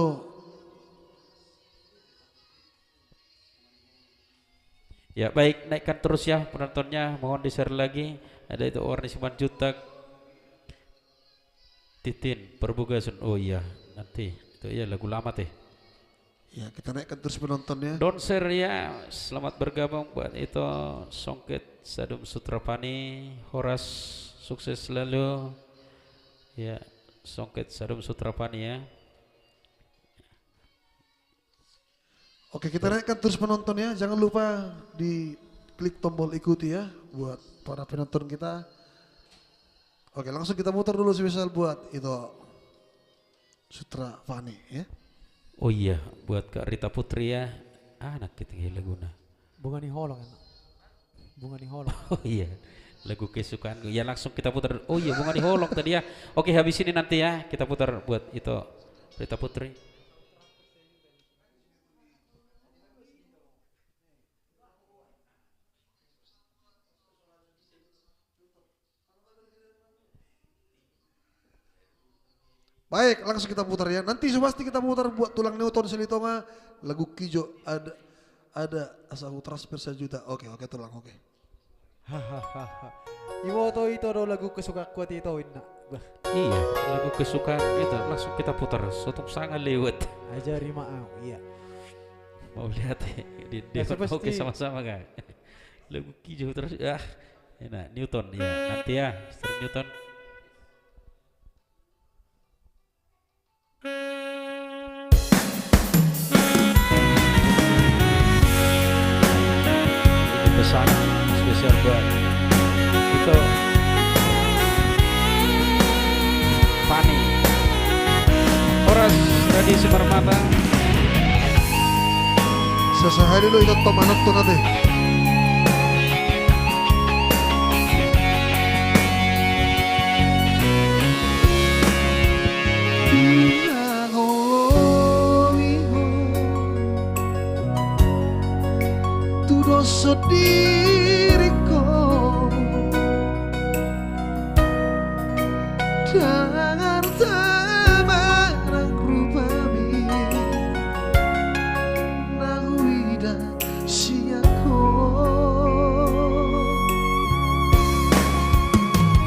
Ya baik, naikkan terus ya penontonnya, mohon di-share lagi. Ada itu Warni Simanjuntak, Titin Perbugasun. Oh iya, nanti itu ya lagu lama teh. Ya, kita naikkan terus penontonnya. Don't share ya. Selamat bergabung buat itu Songket Sadum Sutravani, Horas, sukses selalu. Ya, Songket Sadum Sutravani ya. Oke, kita naikkan terus penontonnya. Jangan lupa di klik tombol ikuti ya buat para penonton kita. Oke, langsung kita muter dulu semisal buat itu Sutravani ya. Oh iya, buat Kak Rita Putri ya. Anak kita gila guna. Bunga ni holong enak. Bunga ni holong. Oh iya, lagu kesukaan. Ya langsung kita putar. Oh iya, Bunga di Holong tadi ya. Oke, habis ini nanti ya kita putar buat itu Rita Putri. Baik, langsung kita putar ya. Nanti pasti kita putar buat Tulang Newton Selitonga, lagu Kijo ada asa transfer sejuta. Oke, tulang oke. Hahaha. Iwo to itu do lagu kesukaan ku itu inna. Bah, Iya, lagu kesukaan itu langsung kita putar. Sotong sangat lewat. ajari maaf. Iya. Mau lihat di Ya, Dewan. Oke, pasti. sama-sama kan. Lagu Kijo terus enak Newton ya. Nanti ya, Mr. Newton. Ini pesan spesial buat itu Fani Horas Radi Sumarmata. Sasahari dulu itu tomanok tuh nanti. Dosa diriku dengan teman rupami nawida siako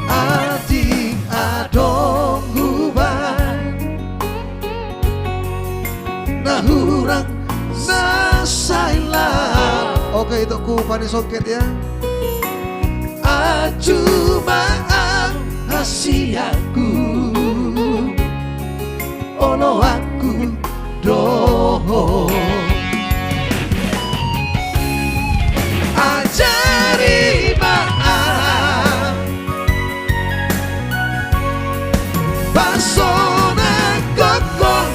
adik adong huban nahurang nasailah. Oke, itu ku Fani Songket ya. Acumaan hasiaku ono aku doho ajari maaf pasona kokoh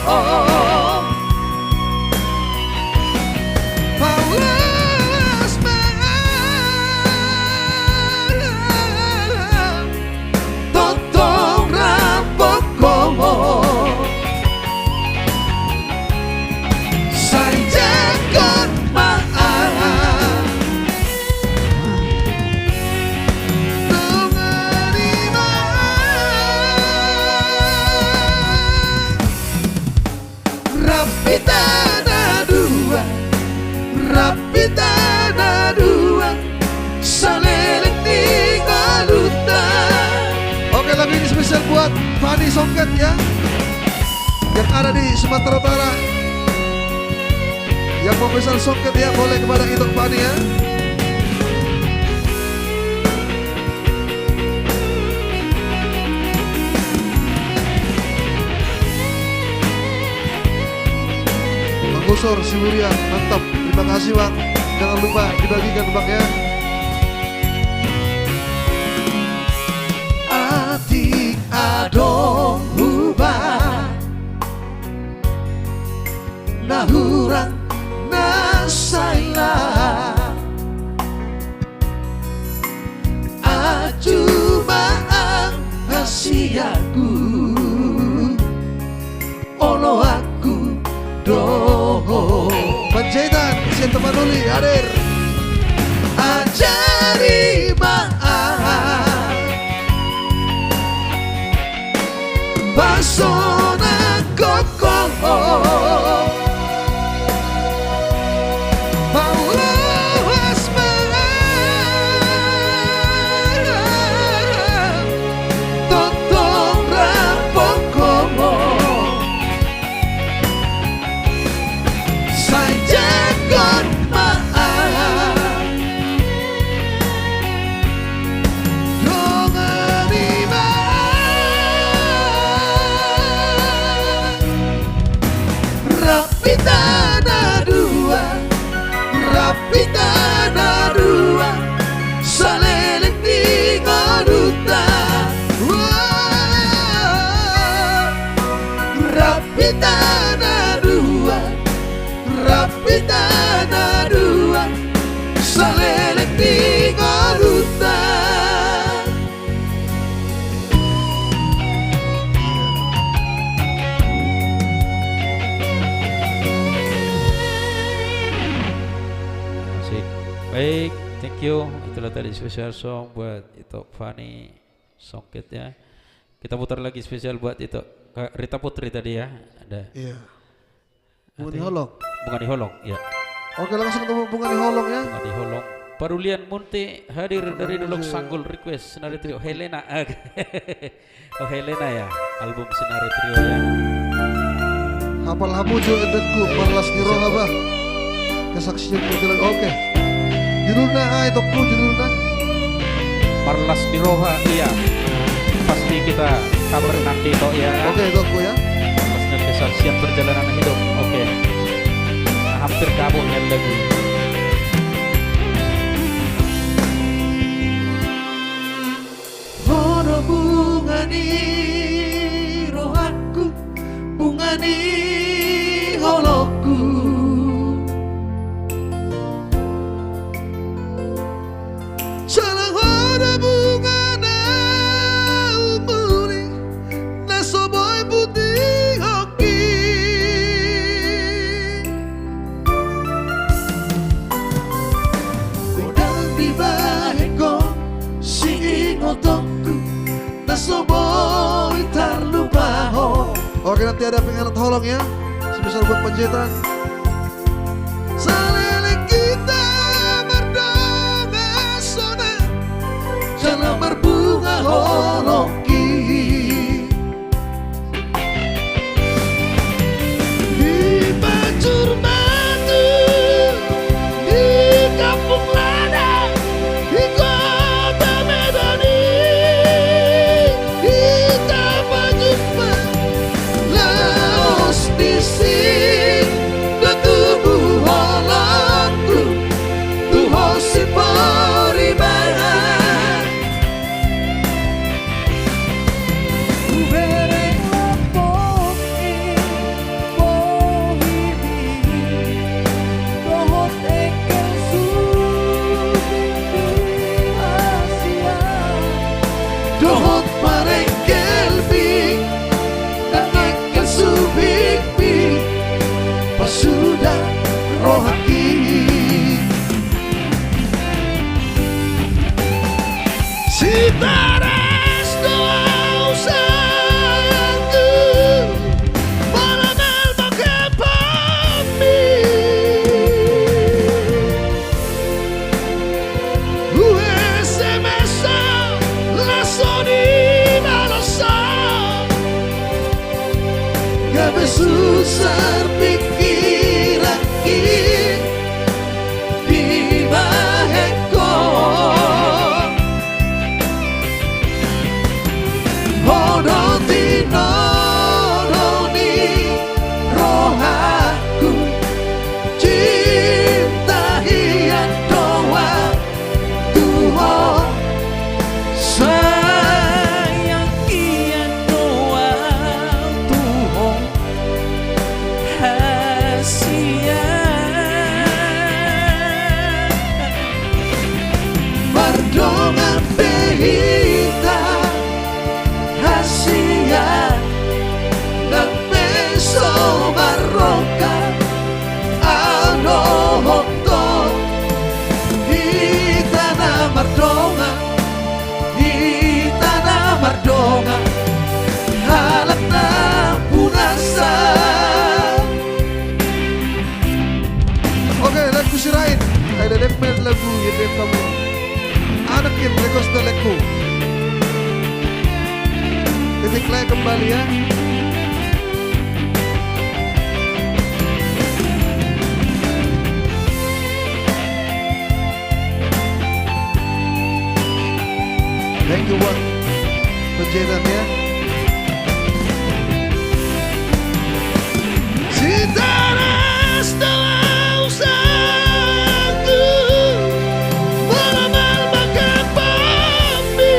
Rapi tanah dua songket ya, yang ada di Sumatera Barat, yang mau pesan songket ya boleh kepada Itok Fani ya. Bang Gusor Siburia, mantap, terima kasih Bang. Jangan lupa dibagikan Bang ya. Adik adong hubah nahurang nasaila ajumaan hasiaku ono aku doho Panjaitan, Sian Temanuli hadir. ajari maaf Basona koko Maulas Totong rapokomo Saja kon maaf Rapitana dua saleleng di ngoduta Rapitana dua saleleng di ngoduta Asik. Baik, thank you. Itulah tadi spesial song buat itu Fani Songket ya. Kita putar lagi spesial buat itu Kak Rita Putri tadi ya. Ada Iya. Bunga di Holong. Bunga di Holong ya. Oke, langsung ketemu Bunga di Holong ya. Bunga di Holong. Parulian Munti hadir dari Dolok Sanggul request Senari Trio Helena. Oh Helena ya, album Senari Trio ya. Hafal hamujo edetku marlas di rohaba. Kesaksian putilan. Oke. Judulnya itu ku judulnya. Marlas di Roha iya. Pasti kita kabar nanti toh ya. Oke, itu ku ya. Pasnya kesaksian perjalanan hidup. Oke. Nah, hampir kabur ya lagu. Ono bungani rohaku bungani holoku Salah ono bungana umuri nasoboy putih hoki Udang di baheko si ingotokku nasoboy tarlubaho Oke, nanti ada pengen tolong ya. Sebesar buat Panjaitan. Salele kita berdonga sona Jalan berbunga holoki Di Bacur Batu Di Kampung Ladang Di Kota Medani Di Tapajumpa Laos di sini tubuh holongku Tuho si poribahan Ubereng lapoki Pohimi Dohot ekel subing Asia Dohot marengkel bing Dan ekel subing Pasudah rohaki Si taras doa sayangku Malamel pakai pami Gue semesa Lasoni balosa susah pikiran di baheko Hodo tino doni rohaku cinta hian doa Tuhan sayang kian doa Tuhan hasia Mardonga pehita hasia dan beso baroka ano hokto hitana mardonga halak na punasa. Oke, lagu sirain. Ada lempen lagu yang kamu. Anak yang request lagu. Titik play kembali ya. Thank you buat penjelasan ya. Si taras dalam usahaku Beramal maka pambi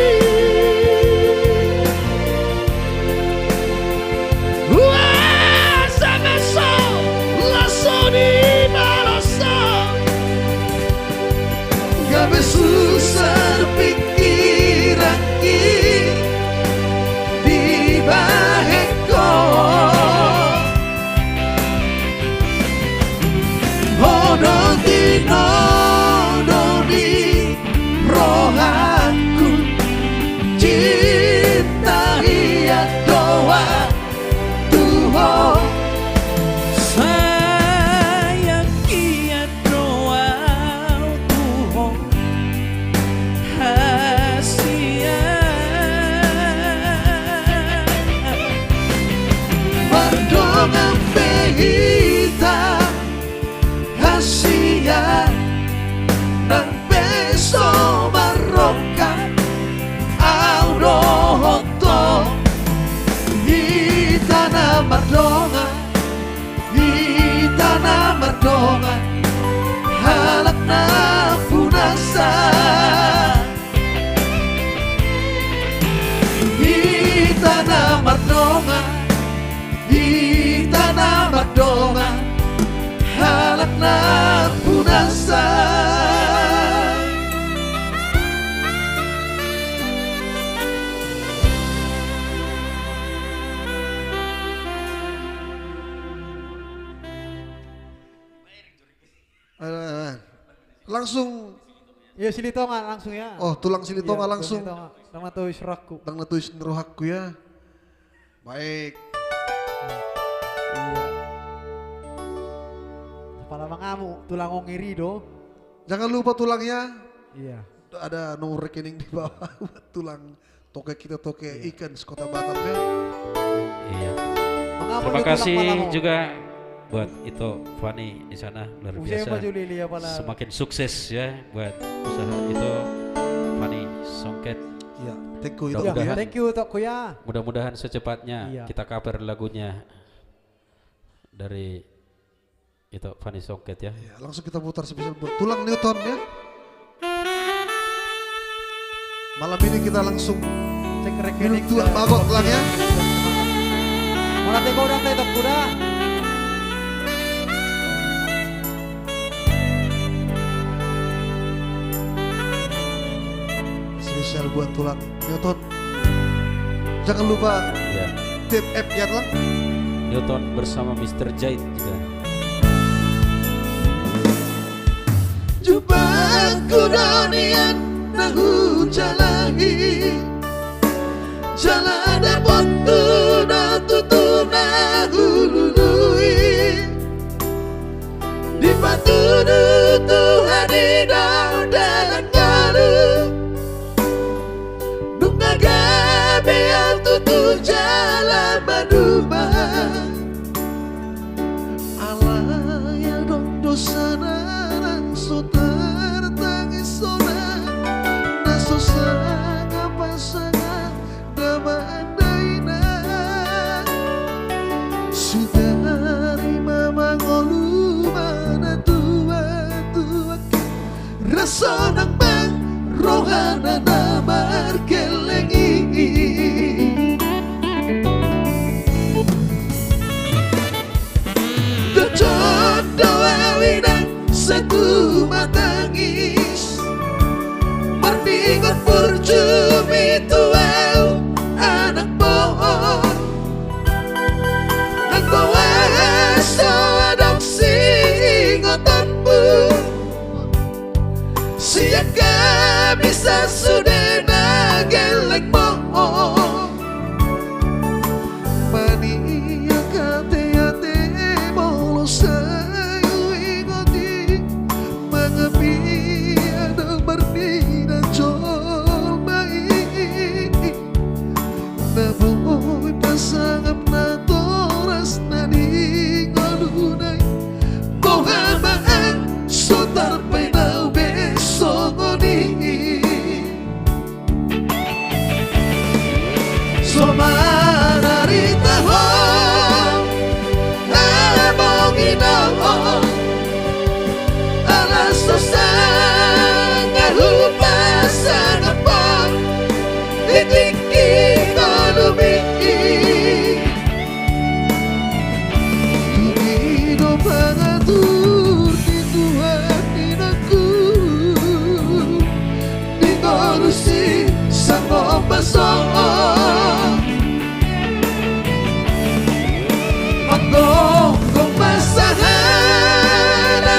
Uasa meso lasso di balosa Gabe susah pikiran di baheko Hodo tino doni rohaku cinta hiat doa Tuhan sayang kian doa Tuhan hasia Mardonga pehita hasia dan beso baroka audo hoto hitana mardonga halak na punasa hitana mardonga halak na punasa Langsung. Ya silitongan langsung ya. Oh, tulang silitonga Iya, langsung. Nama tuh israku. Tang natuis rohaku ya. Baik. Iya. Kepala mangamu, tulang ngiri do. Jangan lupa tulangnya. Iya. Ada nomor rekening di bawah buat tulang toke kita toke ikan sekota Batam ya. iya. Mangamu Terima do tulang kasih palamu. juga buat itu Fani di sana luar Usia biasa. maju lili ya pala. Semakin sukses ya buat usaha itu Fani Songket. Iya, thank you itu Iya, Mudah-mudahan. thank you Tok ya. Mudah-mudahan secepatnya Iya. kita cover lagunya dari itu Fani Songket ya. Ya, langsung kita putar spesial buat tulang Newton ya. Malam ini kita langsung Cek minum rekening. tulang bagot lang ya. Malah teko udah teh Tok kuda. Spesial buat tulang Newton. Jangan lupa Ya. tip app ya lang. Newton bersama Mr. Jait juga. Jumpaku donian nahu jalahi Jalada botu na tutu nahu lului Di batu Tuhan hidau dalam garu Nunga gabe yang tutu jalan baduma Nasonang bang rohana na markelengi Jodoh awinang satu matangis Marningon purjumi tuau anak pohon Nang bawa so adopsi ngotonmu Siaka bisa sudah nageleng mohon Mani yang kate-ate molo sayu ingoti Mengepi ada berni dan jol baik Naboy pasangap na toras na di ngalunay Mohamaan sotar painaw besongoni Somanarita ho Abong inaw Alas tosang Ahupasan apong Itiki kolumi Tumino pangatur di Tuhan dinaku Di ngurusi sang pasong Magong pasahan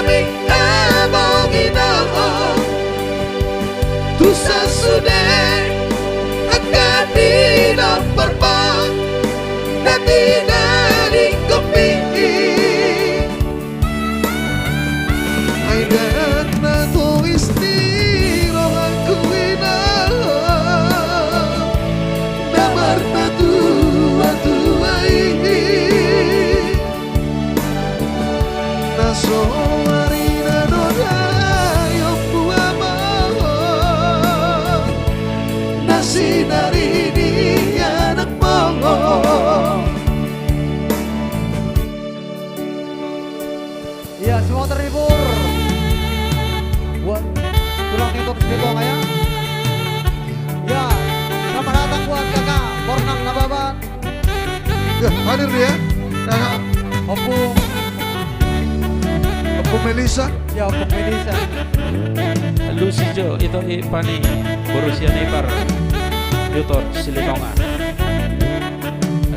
aming abong inaw Tusa sudah akan dinaperpang Nanti dari kopi Ay dan na to istirahat aku inaw Damar na tua-tua ini Naso marina doda yung buamang Nasinari di anak mo Iya, semua terhibur. Buat tulang itu terhibur ya. Ya, selamat datang buat kakak Bornang Nababan, Ya, hadir dia. Kakak Opung, Opung Melisa. ya Opung Melisa. Lucy Jo itu ipani Borussia Nepar Yutor Silitonga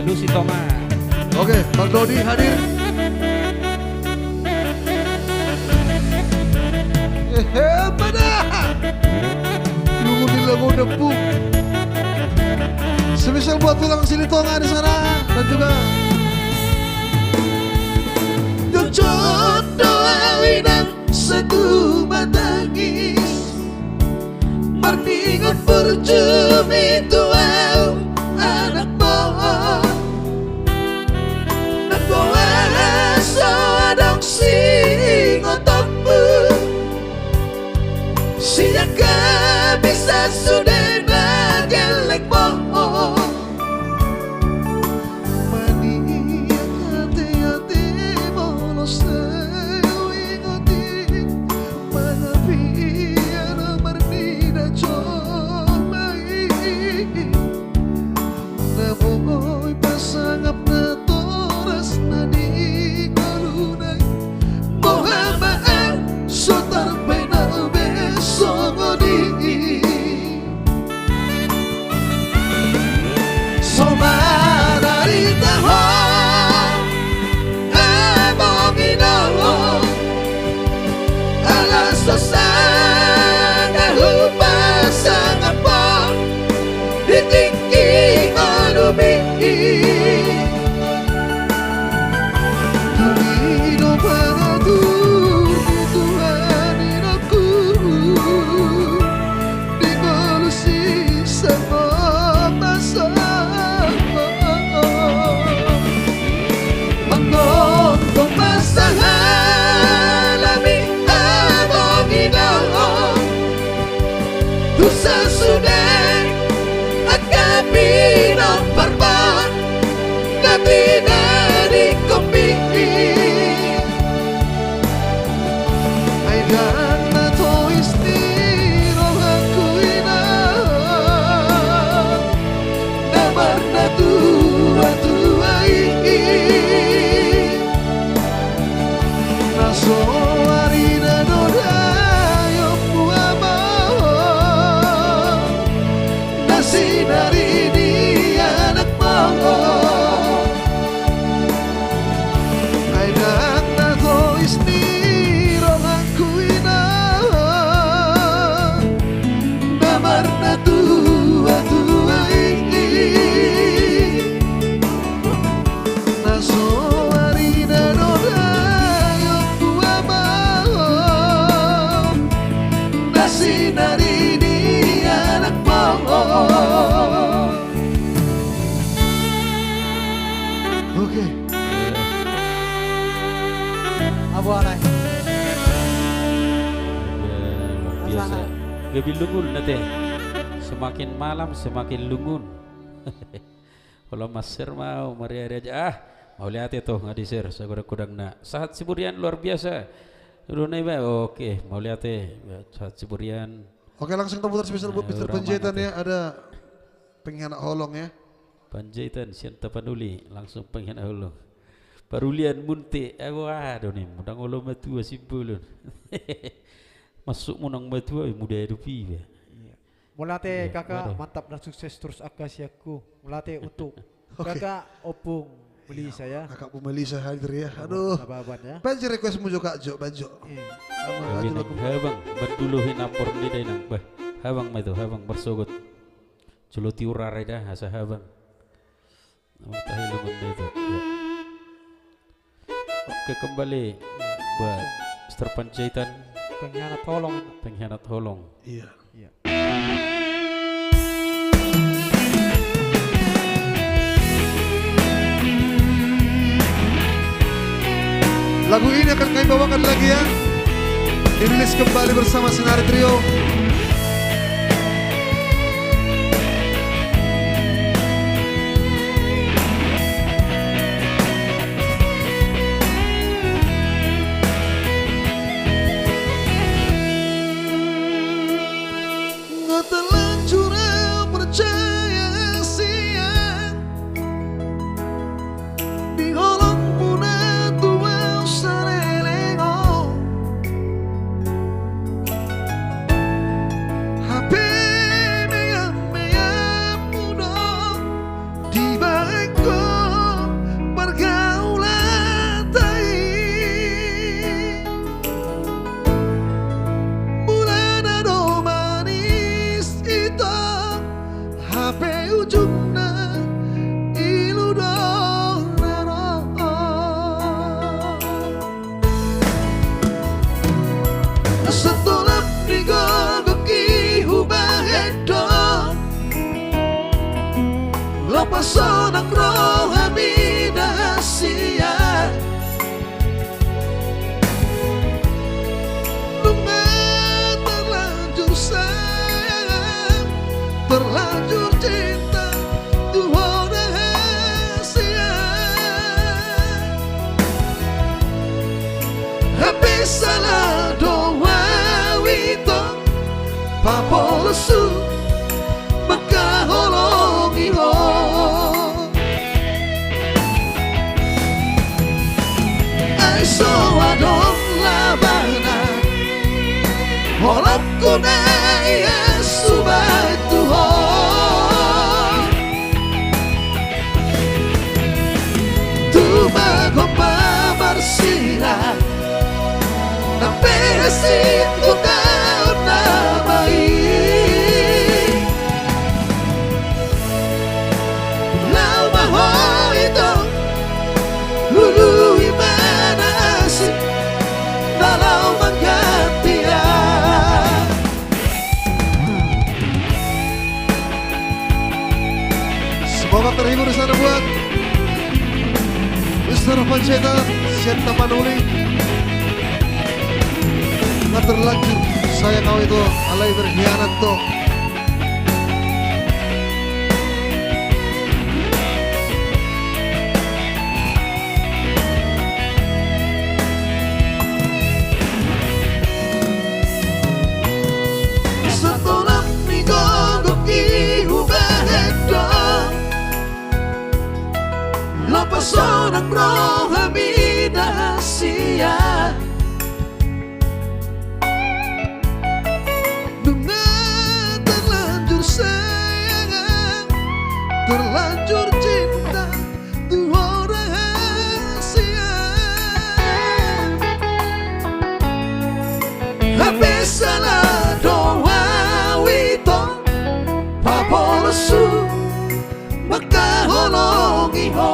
Lucy Tonga Oke, Bang Dodi hadir. Pada lungu di lagu depung. Semisal buat tulang Silitonga di sana dan juga Jodoh awinang satu matangis Marningon purjumi tuau anak pohon Nang bawa so adopsi ngotonmu Siaka bisa sudah nageleng mohon Mani yang hati-hati molo sayu ingoti Mengepi ana marnina comai Naboy pasangap na toras na di ngalunay Mohamaan sotar painaw besongoni buanay. Luar biasa. Sana. Gabi lungun nanti. Semakin malam semakin lungun. Kalau Mas Sir mau mari-hari aja. Mau lihat itu ngadi Sir, saya kudang nak. Sahat Siburian luar biasa. Udah nih Mbak, oke, mau lihat Sahat Siburian. Oke, langsung kita putar spesial buat Mr. Panjaitan ya. Ada pengkhianat holong ya. Panjaitan sianta panuli langsung pengkhianat holong. Parulian munti, waduh nih, mudang ulo matua simpulun. Masuk munang matua muda hidupi ya. Mulate Iya, kakak waduh. mantap dan sukses terus akasiaku. Mulate untuk kakak opung beli saya. Kakak Pumelisa hadir ya. Aduh. Sababan ya. Banjir request mujo Kak Jo, banjo. Iya. Sama Kami aja nang lagu. habang berduluhin apor di dainang bah. Habang mah itu habang bersogot. Culuti urare dah asa habang. Namang tahi lungun na itu. Ya. Oke kembali buat Mr. Panjaitan Pengkhianat tolong. pengkhianat holong. Iya. Iya. Lagu ini akan kami bawakan lagi ya. Dirilis kembali bersama Senari Trio. Nggak terlanjur percaya siang di holong muna tua sarelego HP meyam muda di bangku pergaulan tai bulan ado manis itu HP ujungnya ilu dong setelah digogoki hubah edon lepas sonang rohani dahasia Bunga terlanjur sayang, terlanjur cinta, Tuhan rahasia. Habis salah doa wito, papo lesu, maka holongi ho. Aiso adong labana Holap ko na iasubay tuhon Tumago pa marsira Na perasit ko taon na mai Lama ho ito Lului manasik Dalau menggantian Semoga terhibur di sana buat Mr. Panjaitan, Sienta Manuli. Nggak terlanjur saya kau itu alay berkhianat tuh. Setelah digodok ihubah edong Lepas orang rohami dahasia Dengan terlanjur sayang Terlanjur cinta Tuhan rahasia Habis salah doa wito Papo lesu Maka holongi ho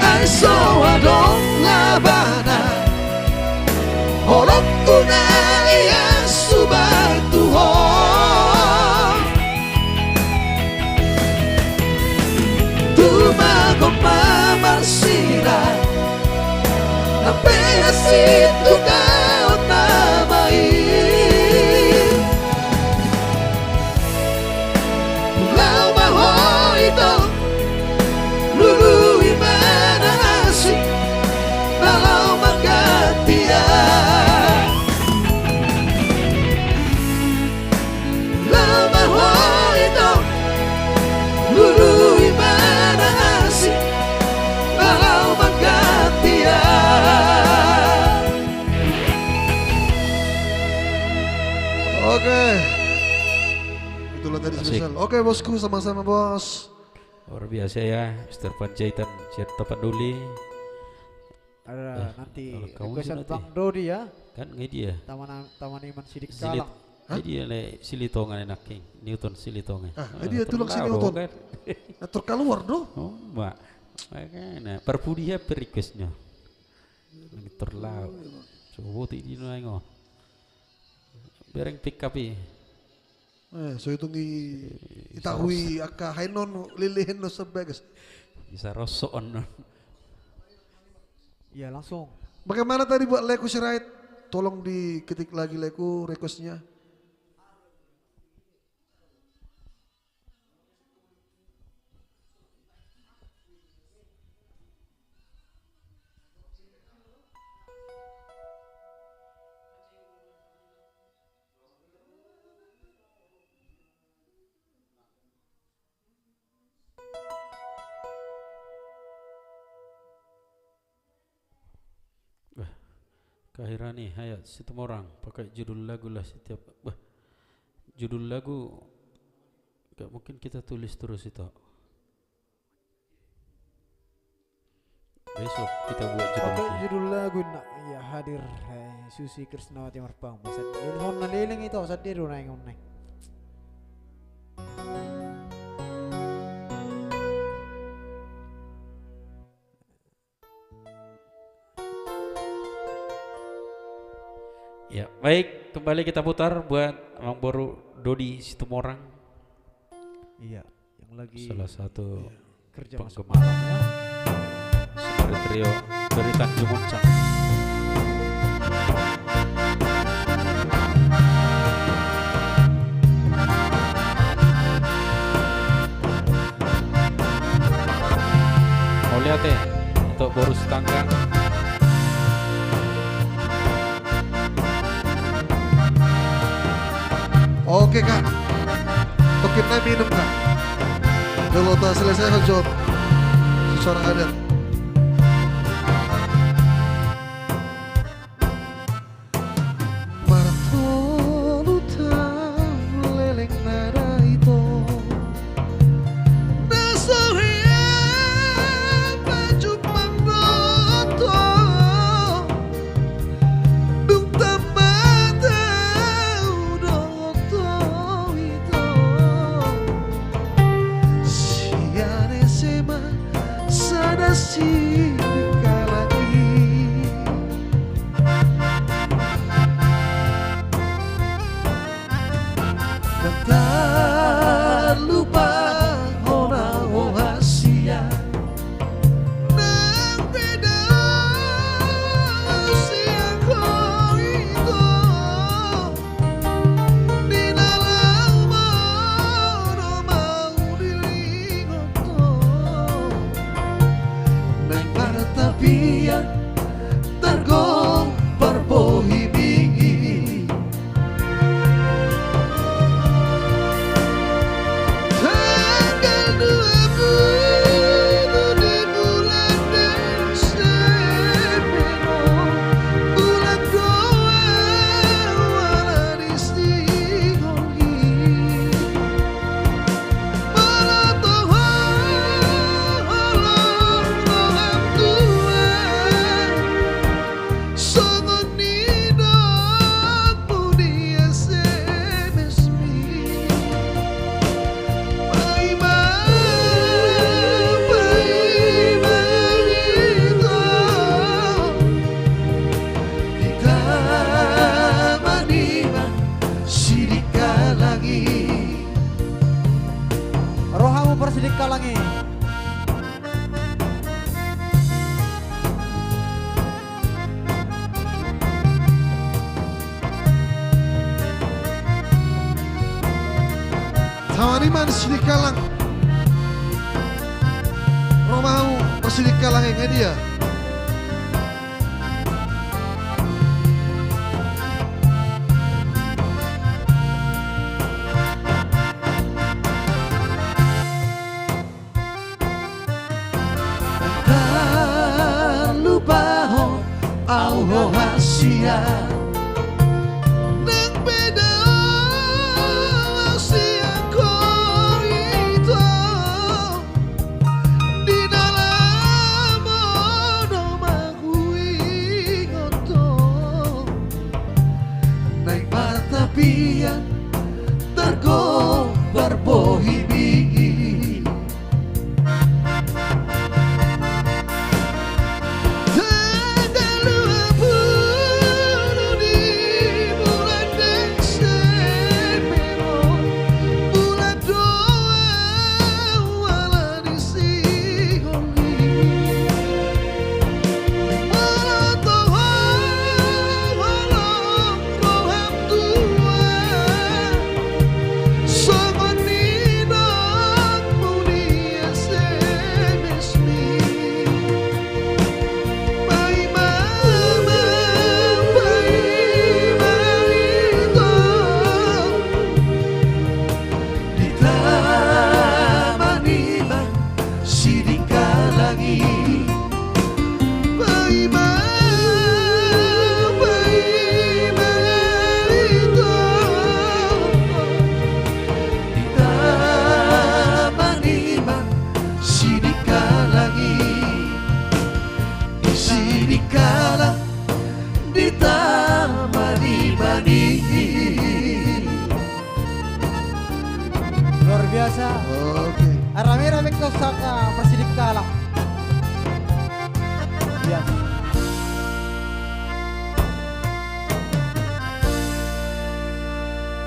Aiso adong labana Holok kuna iya subay tuhon Tumago pa apenas itu kau tamai. Pulau Maho itu lului mana asik kalau menggantia. Pulau Maho itu lului mana asik kalau menggantia. Oke. Itulah tadi Asik. spesial. Oke bosku, sama-sama bos. Luar biasa ya, Mr. Panjaitan Cierta Panduli. Ada nanti kalau kamu requestan nanti. Bang Dodi ya. Kan nggak dia. Taman Iman Sidik Silit. Kalang. Jadi le silitongan enak king. Newton silitongan. Dia tulung si Newton. Atur keluar doh. Oh, mbak. Makanya perpudia requestnya. Lagi terlalu. Coba tidak nengok. Bereng pick up So itu itahui aka hainon lilihin no sebagus. bisa rosokan. Iya langsung. Bagaimana tadi buat Leku Sirait? Tolong diketik lagi Leku requestnya. Kahirani Hayat Situmorang pakai judul lagu lah setiap judul lagu gak mungkin kita tulis terus itu. Besok kita buat judul. Pakai judul lagu nak ya hadir Susi Krisnawati Marpang. Masa nilhon naliling itu sa diro na yung unay. Ya, baik, kembali kita putar buat Bang Boru Dodi Situmorang. Iya, yang lagi Salah satu kerja masuk penggemar malam ya. Semari Trio dari Tanjung Moncang. Mau lihat ya untuk Boru Setangga. Oke kak, tokinnya minum kak. Kalau tak selesai hajot, seseorang adat. Maratonu tang leleng nada itu. Nasohia baju manggoto. Dung tamata udoto itu. Siane sema sadasi kalagi. Dan tak lupa orang ohasia. Nang beda usia kau itu. Di dalam mau dilingoto. Nang partapian targong parbohibingi. Tanggal 20 di bulan Desember, bulan doa wala distingongi. Malatohan Tuhan Tuhan, songon nidokmu di SMS mi. Rohamu Persidik Kalangi. Maniman Sidikalang Romau Persidikalang yang dia Tak lupa au hasia nang beda hasia ko itu di dalam domaku ingoto naik mata pian tergobar bohimi Luar biasa. Oke. Rame-rame kau saka Persidikalang. Biasa.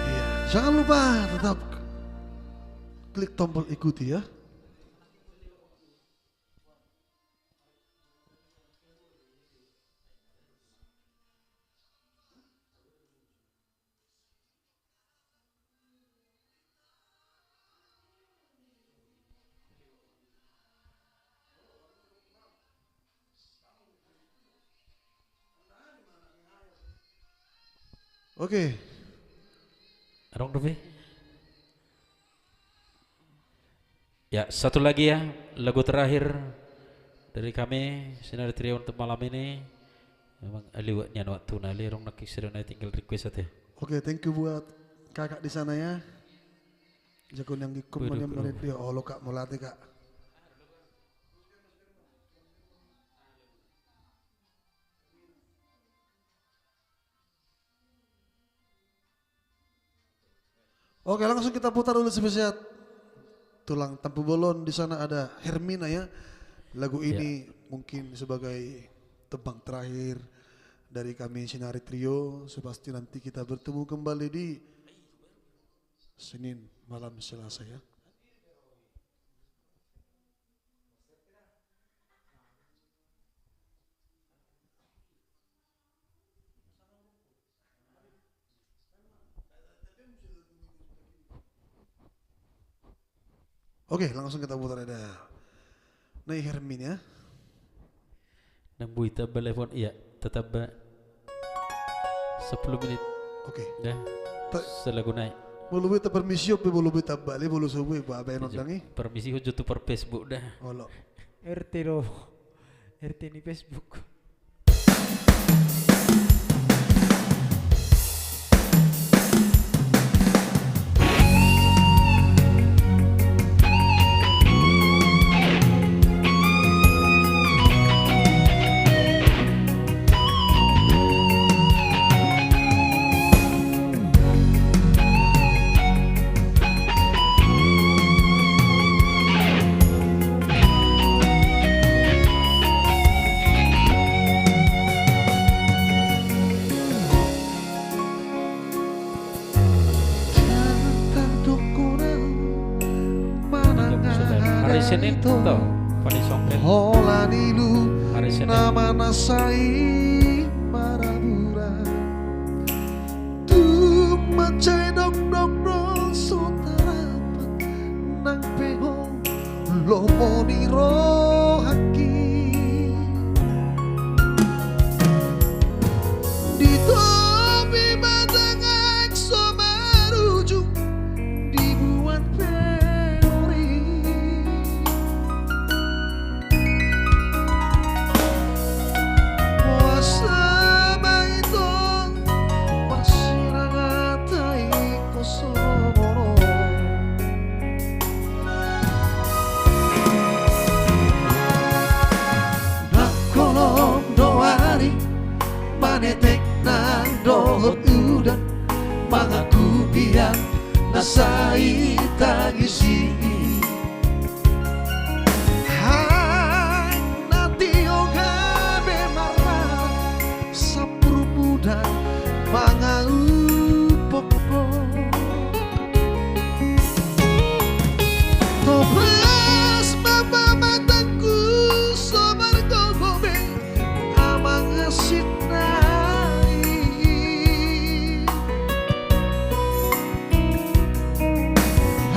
Iya. Jangan lupa tetap klik tombol ikuti ya. Oke. Arong Devi. Ya, satu lagi ya, lagu terakhir dari kami Sinar Trio untuk malam ini. Memang aliwatnya waktu nali rong nakisirana tinggal request aja. Oke, thank you buat kakak di sana ya. Jakun yang gikum Waduh, menit dia. Oh lo kak melatih kak. Oke, langsung kita putar dulu spesial Tulang Tampu Bolon. Di sana ada Hermina ya. Lagu ini mungkin sebagai tebang terakhir dari kami Sinari Trio. Pasti nanti kita bertemu kembali di Senin malam Selasa ya. Oke, langsung kita putar ada Nay Hermin ya. Nambui tabba telepon, iya tetap 10 menit. Oke. Dah, selagu naik. Bolu beta permisi ope bolu beta balik bolu subuh ba abe nondangi. Permisi hujud tu per Facebook dah. Olo. RT lo. RT di Facebook. Hari Senin tuh, pada songket. Holanilu Hari Senin. nama nasai marabura. Tuk macai dok dok dok sotara pati. lomoni rohaki di topi batang ekso merujuk dibuat teori puasa baitong pasiratai kosomono kolom doari manetek nang dohot udan mangaku biang nasai tagisi hai nanti oga bemara sapur muda mangau poko toples baba mataku sobar gogobe amang asinai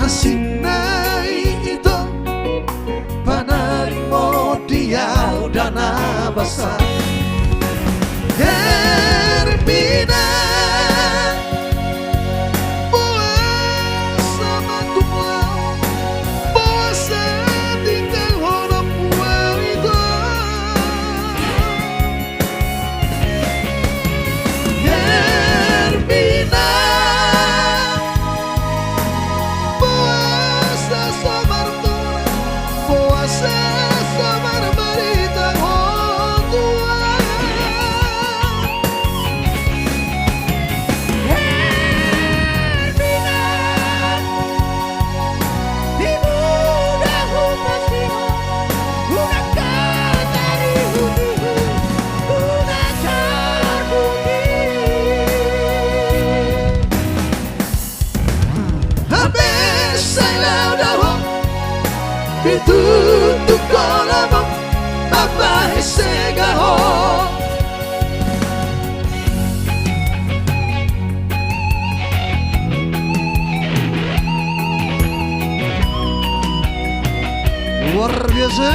asinai itu panari mo diau dana basah Hermina puasa matulau puasa tinggal orang wanita Hermina puasa sabar tua puasa sabar berita oh tua Ditutup kolam apa segaho luar biasa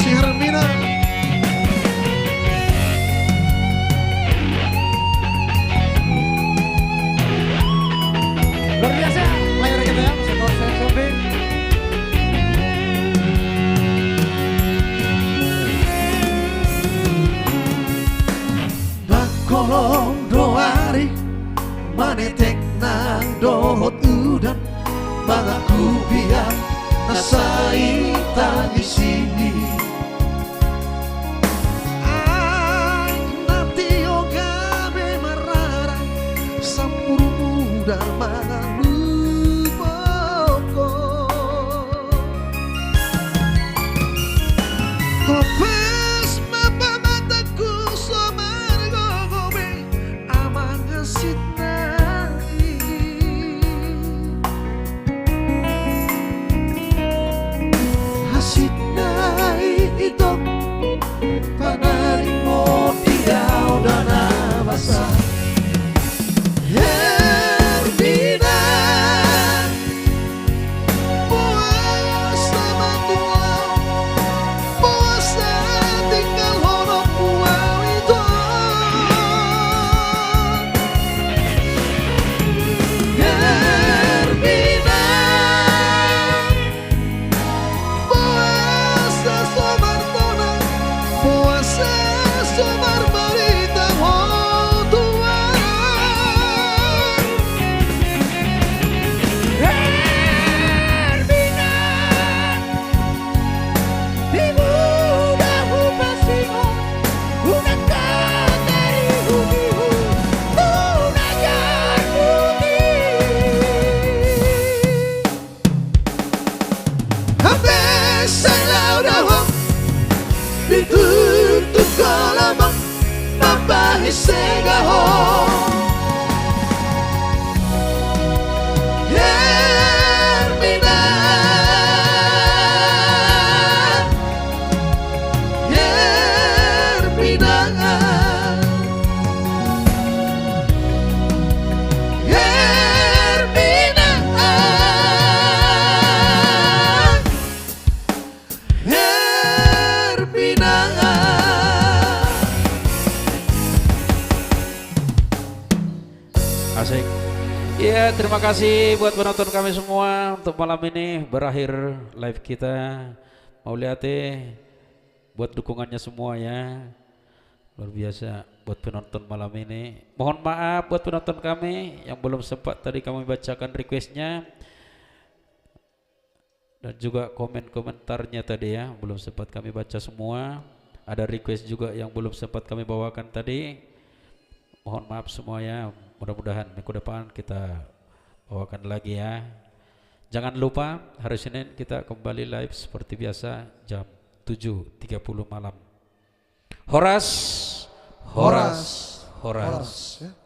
si Hermina Luar biasa layar kita ya, sekor saya shopping. kolom doari manetek nang dohot udan mangaku biar nasai tangisi ai nanti oga bemarara sampur muda mangalu poko kopes mapa mataku somar gogobe amang asinai asinai itu panari mo diau dana basah Hermina puasa matulau puasa tinggal orang puau itu Hermina puasa sobar tona puasa sobar berita oh Tuhan Hermina dimudahu pasingo unakan dari hudihu unakan putih habis saya udah ditutup kolam mabah segaho Hermina Hermina Hermina Asik. Ya, terima kasih buat penonton kami semua untuk malam ini berakhir live kita. Mau lihat buat dukungannya semua ya. Luar biasa buat penonton malam ini. Mohon maaf buat penonton kami yang belum sempat tadi kami bacakan requestnya dan juga komen-komentarnya tadi ya, belum sempat kami baca semua. Ada request juga yang belum sempat kami bawakan tadi. Mohon maaf semua ya. Mudah-mudahan minggu depan kita bawakan lagi ya. Jangan lupa hari Senin kita kembali live seperti biasa jam 7.30 malam. Horas, Horas, horas. ya.